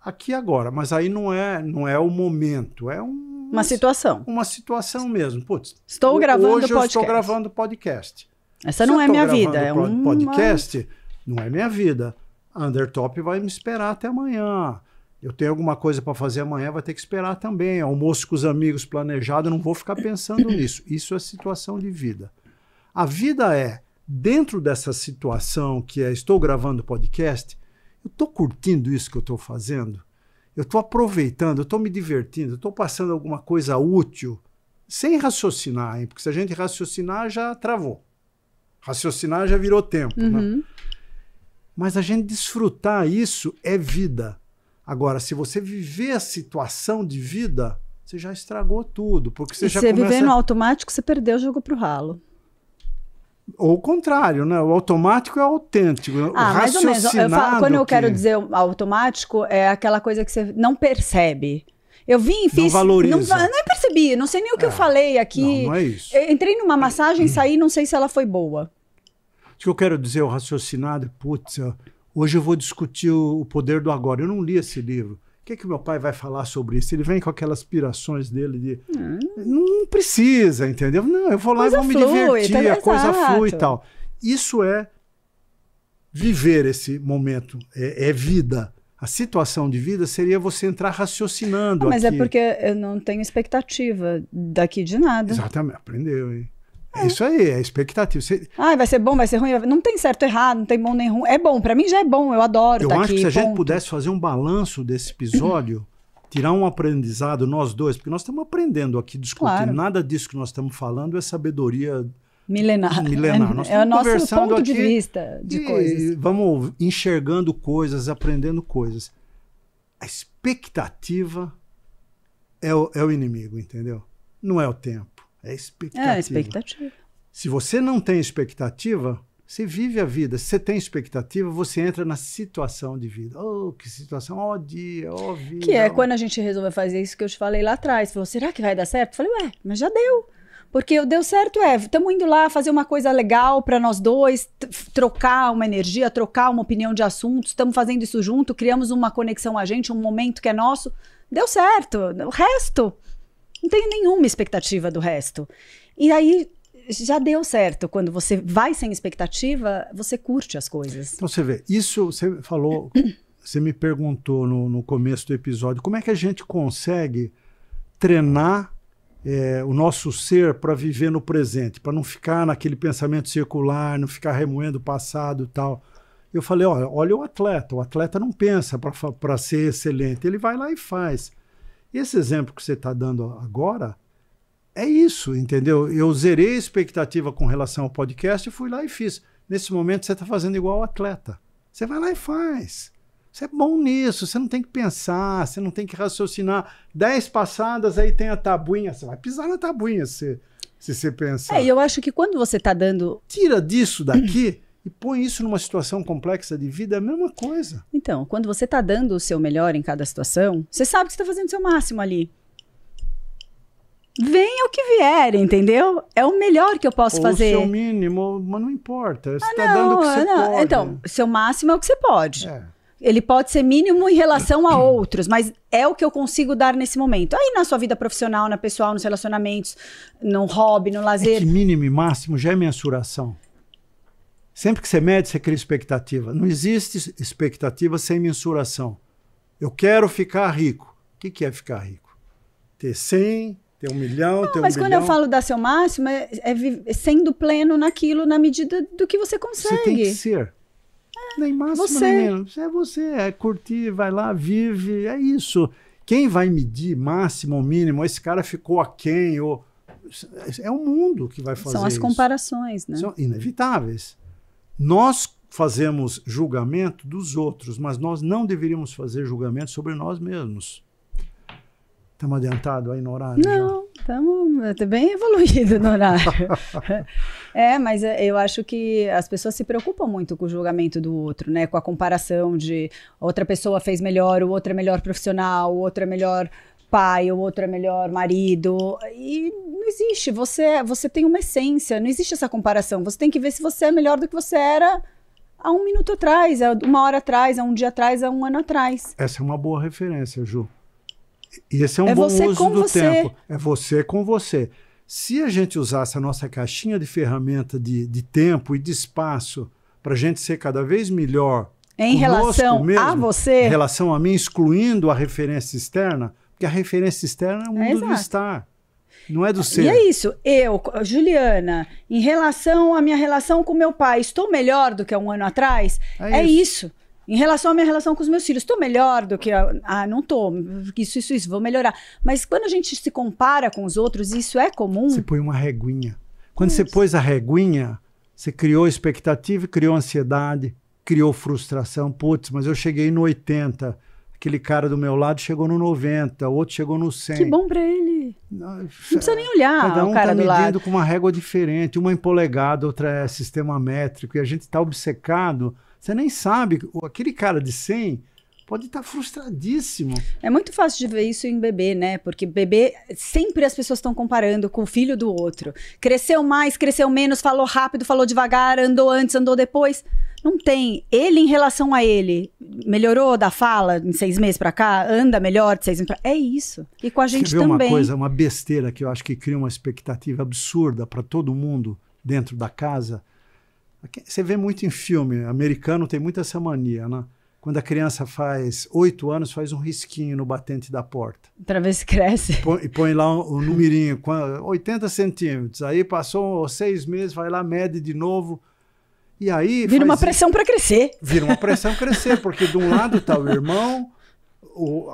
aqui agora, mas aí não é o momento, é uma situação. Uma situação mesmo. Putz, estou gravando hoje podcast. Eu estou gravando podcast. Essa não é minha vida. É um podcast, não é minha vida. A Undertop vai me esperar até amanhã. Eu tenho alguma coisa para fazer amanhã, vai ter que esperar também. Almoço com os amigos planejado, eu não vou ficar pensando nisso. Isso é situação de vida. A vida é, dentro dessa situação que é, estou gravando podcast, eu estou curtindo isso que eu estou fazendo, eu estou aproveitando, eu estou me divertindo, eu estou passando alguma coisa útil, sem raciocinar, hein? Porque se a gente raciocinar, já travou. Raciocinar já virou tempo, né? Mas a gente desfrutar isso é vida. Agora, se você viver a situação de vida, você já estragou tudo. Porque você já você começa... viver no automático, você perdeu o jogo pro ralo. Ou o contrário, né? O automático é autêntico. O mais ou menos. Quando eu quero dizer automático, é aquela coisa que você não percebe. Eu vim e fiz... Não valoriza. Não percebi, não sei nem o que eu falei aqui. Não é isso. Eu entrei numa massagem, saí, não sei se ela foi boa. O que eu quero dizer, o raciocinado, putz, hoje eu vou discutir o poder do agora. Eu não li esse livro. O que é que meu pai vai falar sobre isso? Ele vem com aquelas aspirações dele de... Não precisa, entendeu? Não, eu vou lá e vou me divertir, a coisa flui e tal. Isso é viver esse momento, é vida. A situação de vida seria você entrar raciocinando mas aqui. É porque eu não tenho expectativa daqui de nada. Exatamente, aprendeu, hein? É isso aí, é expectativa. Vai ser bom, vai ser ruim. Não tem certo ou errado, não tem bom nem ruim. É bom, pra mim já é bom, eu adoro Eu acho que se a gente pudesse fazer um balanço desse episódio, tirar um aprendizado, nós dois, porque nós estamos aprendendo aqui, discutindo. Claro. Nada disso que nós estamos falando é sabedoria milenar. Nós é o nosso conversando ponto aqui de vista de coisas. Vamos enxergando coisas, aprendendo coisas. A expectativa é o inimigo, entendeu? Não é o tempo. É expectativa. É expectativa. Se você não tem expectativa, você vive a vida. Se você tem expectativa, você entra na situação de vida. Oh, que situação, ó dia, ó vida. Que é quando a gente resolveu fazer isso que eu te falei lá atrás. Falou, será que vai dar certo? Eu falei, mas já deu. Porque deu certo, estamos indo lá fazer uma coisa legal para nós dois, trocar uma energia, trocar uma opinião de assuntos, estamos fazendo isso junto, criamos uma conexão a gente, um momento que é nosso. Deu certo. O resto... Não tenho nenhuma expectativa do resto. E aí, já deu certo. Quando você vai sem expectativa, você curte as coisas. Então, você vê, isso você falou, você me perguntou no começo do episódio, como é que a gente consegue treinar o nosso ser para viver no presente, para não ficar naquele pensamento circular, não ficar remoendo o passado e tal. Eu falei, olha o atleta não pensa para ser excelente, ele vai lá e faz. Esse exemplo que você está dando agora é isso, entendeu? Eu zerei a expectativa com relação ao podcast e fui lá e fiz. Nesse momento você está fazendo igual ao atleta. Você vai lá e faz. Você é bom nisso, você não tem que pensar, você não tem que raciocinar. 10 passadas, aí tem a tabuinha. Você vai pisar na tabuinha se você pensar. E eu acho que quando você está dando... Tira disso daqui... E põe isso numa situação complexa de vida, é a mesma coisa. Então, quando você está dando o seu melhor em cada situação, você sabe que você está fazendo o seu máximo ali. Venha o que vier, entendeu? É o melhor que eu posso fazer. O seu mínimo, mas não importa. Você está dando o que você pode. Então, seu máximo é o que você pode. Ele pode ser mínimo em relação a outros, mas é o que eu consigo dar nesse momento. Aí na sua vida profissional, na pessoal, nos relacionamentos, no hobby, no lazer. Que mínimo e máximo já é mensuração. Sempre que você mede, você cria expectativa. Não existe expectativa sem mensuração. Eu quero ficar rico. O que é ficar rico? Ter 100, ter 1 milhão, ter 1 bilhão. Mas quando eu falo dar seu máximo, é sendo pleno naquilo, na medida do que você consegue. Você tem que ser. Nem máximo, nem menos. É você, é curtir, vai lá, vive, é isso. Quem vai medir máximo ou mínimo, esse cara ficou aquém, ou... é o mundo que vai fazer isso. São as comparações, né? São inevitáveis. Nós fazemos julgamento dos outros, mas nós não deveríamos fazer julgamento sobre nós mesmos. Estamos adiantados aí no horário? Não, estamos bem evoluídos no horário. Mas eu acho que as pessoas se preocupam muito com o julgamento do outro, né? Com a comparação de outra pessoa fez melhor, o outro é melhor profissional, o outro é melhor pai, o outro é melhor marido. E não existe. Você tem uma essência, não existe essa comparação. Você tem que ver se você é melhor do que você era há 1 minuto atrás, há 1 hora atrás, há 1 dia atrás, há 1 ano atrás. Essa é uma boa referência, Ju. E esse é um bom uso do tempo. É você com você. Se a gente usasse a nossa caixinha de ferramenta de tempo e de espaço para a gente ser cada vez melhor em relação mesmo, a você, em relação a mim, excluindo a referência externa, porque a referência externa é o mundo do estar. Não é do ser. E é isso. Eu, Juliana, em relação à minha relação com meu pai, estou melhor do que há um ano atrás? É isso. Em relação à minha relação com os meus filhos, estou melhor do que... não estou. Isso, vou melhorar. Mas quando a gente se compara com os outros, isso é comum? Você põe uma reguinha. Quando você pôs a reguinha, você criou expectativa, criou ansiedade, criou frustração. Putz, mas eu cheguei no 80. Aquele cara do meu lado chegou no 90, o outro chegou no 100. Que bom pra ele. Não precisa nem olhar cada um o cara tá do lado. medindo com uma régua diferente. Uma em polegada, outra é sistema métrico. E a gente está obcecado. Você nem sabe. Aquele cara de 100 pode estar frustradíssimo. É muito fácil de ver isso em bebê, né? Porque bebê, sempre as pessoas estão comparando com o filho do outro. Cresceu mais, cresceu menos, falou rápido, falou devagar, andou antes, andou depois. Não tem. Ele, em relação a ele, melhorou da fala em 6 meses pra cá? Anda melhor de 6 meses pra cá? É isso. E com a gente também. Uma coisa, uma besteira que eu acho que cria uma expectativa absurda para todo mundo dentro da casa. Você vê muito em filme, americano tem muito essa mania, né? Quando a criança faz 8 anos, faz um risquinho no batente da porta. Para ver se cresce. E põe lá o numerinho, 80 centímetros. Aí passou 6 meses, vai lá, mede de novo. E aí vira uma pressão para crescer. Vira uma pressão para crescer, porque de um lado está o irmão,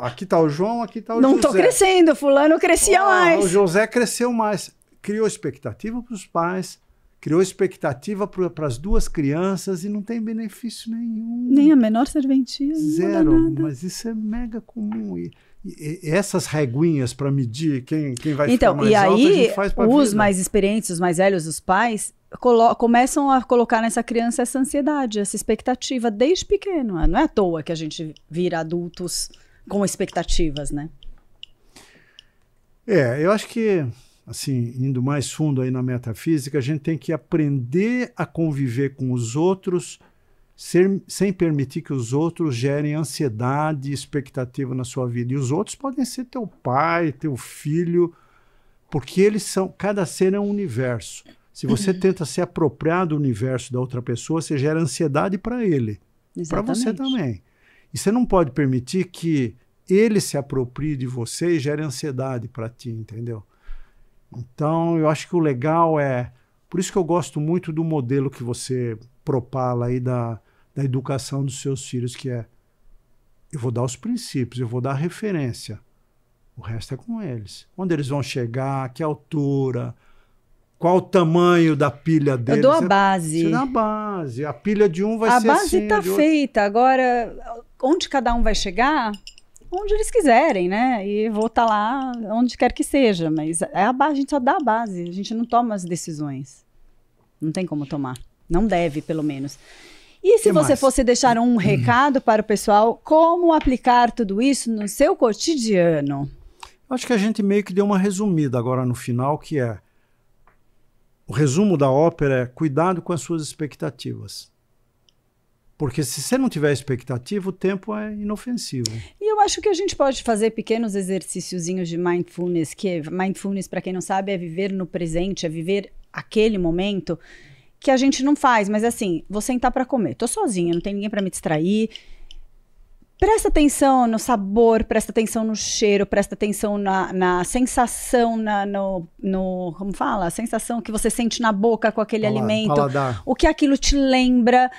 aqui está o João, aqui está o José. Não estou crescendo, fulano crescia mais. O José cresceu mais. Criou expectativa para os pais, criou expectativa para as 2 crianças e não tem benefício nenhum. Nem a menor serventia. Zero, mas isso é mega comum. E essas reguinhas para medir quem vai ficar mais alto, a gente faz para os mais experientes, os mais velhos, os pais, começam a colocar nessa criança essa ansiedade, essa expectativa desde pequeno. Não é à toa que a gente vira adultos com expectativas, né? Eu acho que, assim, indo mais fundo aí na metafísica, a gente tem que aprender a conviver com os outros sem permitir que os outros gerem ansiedade e expectativa na sua vida. E os outros podem ser teu pai, teu filho, porque eles são, cada ser é um universo. Se você tenta se apropriar do universo da outra pessoa, você gera ansiedade para ele, para você também. E você não pode permitir que ele se aproprie de você e gere ansiedade para ti, entendeu? Então, eu acho que o legal é... Por isso que eu gosto muito do modelo que você propala aí da educação dos seus filhos, que é: eu vou dar os princípios, eu vou dar a referência. O resto é com eles. Onde eles vão chegar, que altura... Qual o tamanho da pilha deles? Eu dou a base. Você dá a base. A pilha de um vai ser assim. A base está feita. Agora, onde cada um vai chegar? Onde eles quiserem, né? E vou estar lá onde quer que seja. Mas a base, a gente só dá a base. A gente não toma as decisões. Não tem como tomar. Não deve, pelo menos. E se você fosse deixar um recado para o pessoal, como aplicar tudo isso no seu cotidiano? Acho que a gente meio que deu uma resumida agora no final, que é... O resumo da ópera é: cuidado com as suas expectativas. Porque se você não tiver expectativa, o tempo é inofensivo. E eu acho que a gente pode fazer pequenos exercíciozinhos de mindfulness, que mindfulness, para quem não sabe, é viver no presente, é viver aquele momento que a gente não faz. Mas assim, vou sentar para comer. Tô sozinha, não tem ninguém para me distrair. Presta atenção no sabor, presta atenção no cheiro, presta atenção na sensação, como fala? A sensação que você sente na boca com aquele alimento. Paladar. O que aquilo te lembra.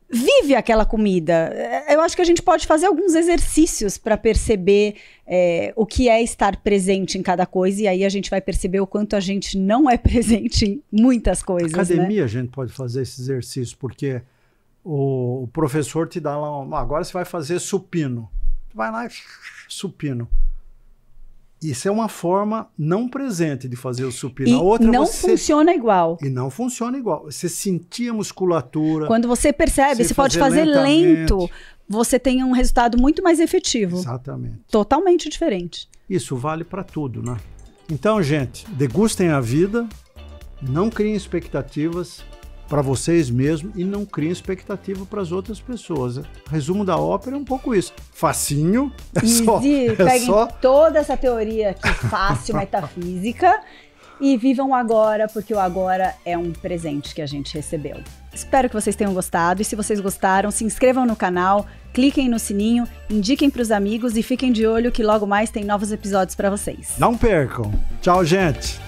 Vive aquela comida. Eu acho que a gente pode fazer alguns exercícios para perceber o que é estar presente em cada coisa, e aí a gente vai perceber o quanto a gente não é presente em muitas coisas. Academia, né? A gente pode fazer esse exercício, porque... O professor te dá lá, agora você vai fazer supino. Vai lá e supino. Isso é uma forma não presente de fazer o supino. E a outra não funciona igual. E não funciona igual. Você sentia a musculatura. Quando você percebe, você pode fazer lento, você tem um resultado muito mais efetivo. Exatamente. Totalmente diferente. Isso vale para tudo, né? Então, gente, degustem a vida, não criem expectativas para vocês mesmos e não criem expectativa para as outras pessoas. O resumo da ópera é um pouco isso. Facinho, peguem toda essa teoria aqui fácil, metafísica, E vivam o agora, porque o agora é um presente que a gente recebeu. Espero que vocês tenham gostado, e se vocês gostaram, se inscrevam no canal, cliquem no sininho, indiquem para os amigos e fiquem de olho que logo mais tem novos episódios para vocês. Não percam. Tchau, gente.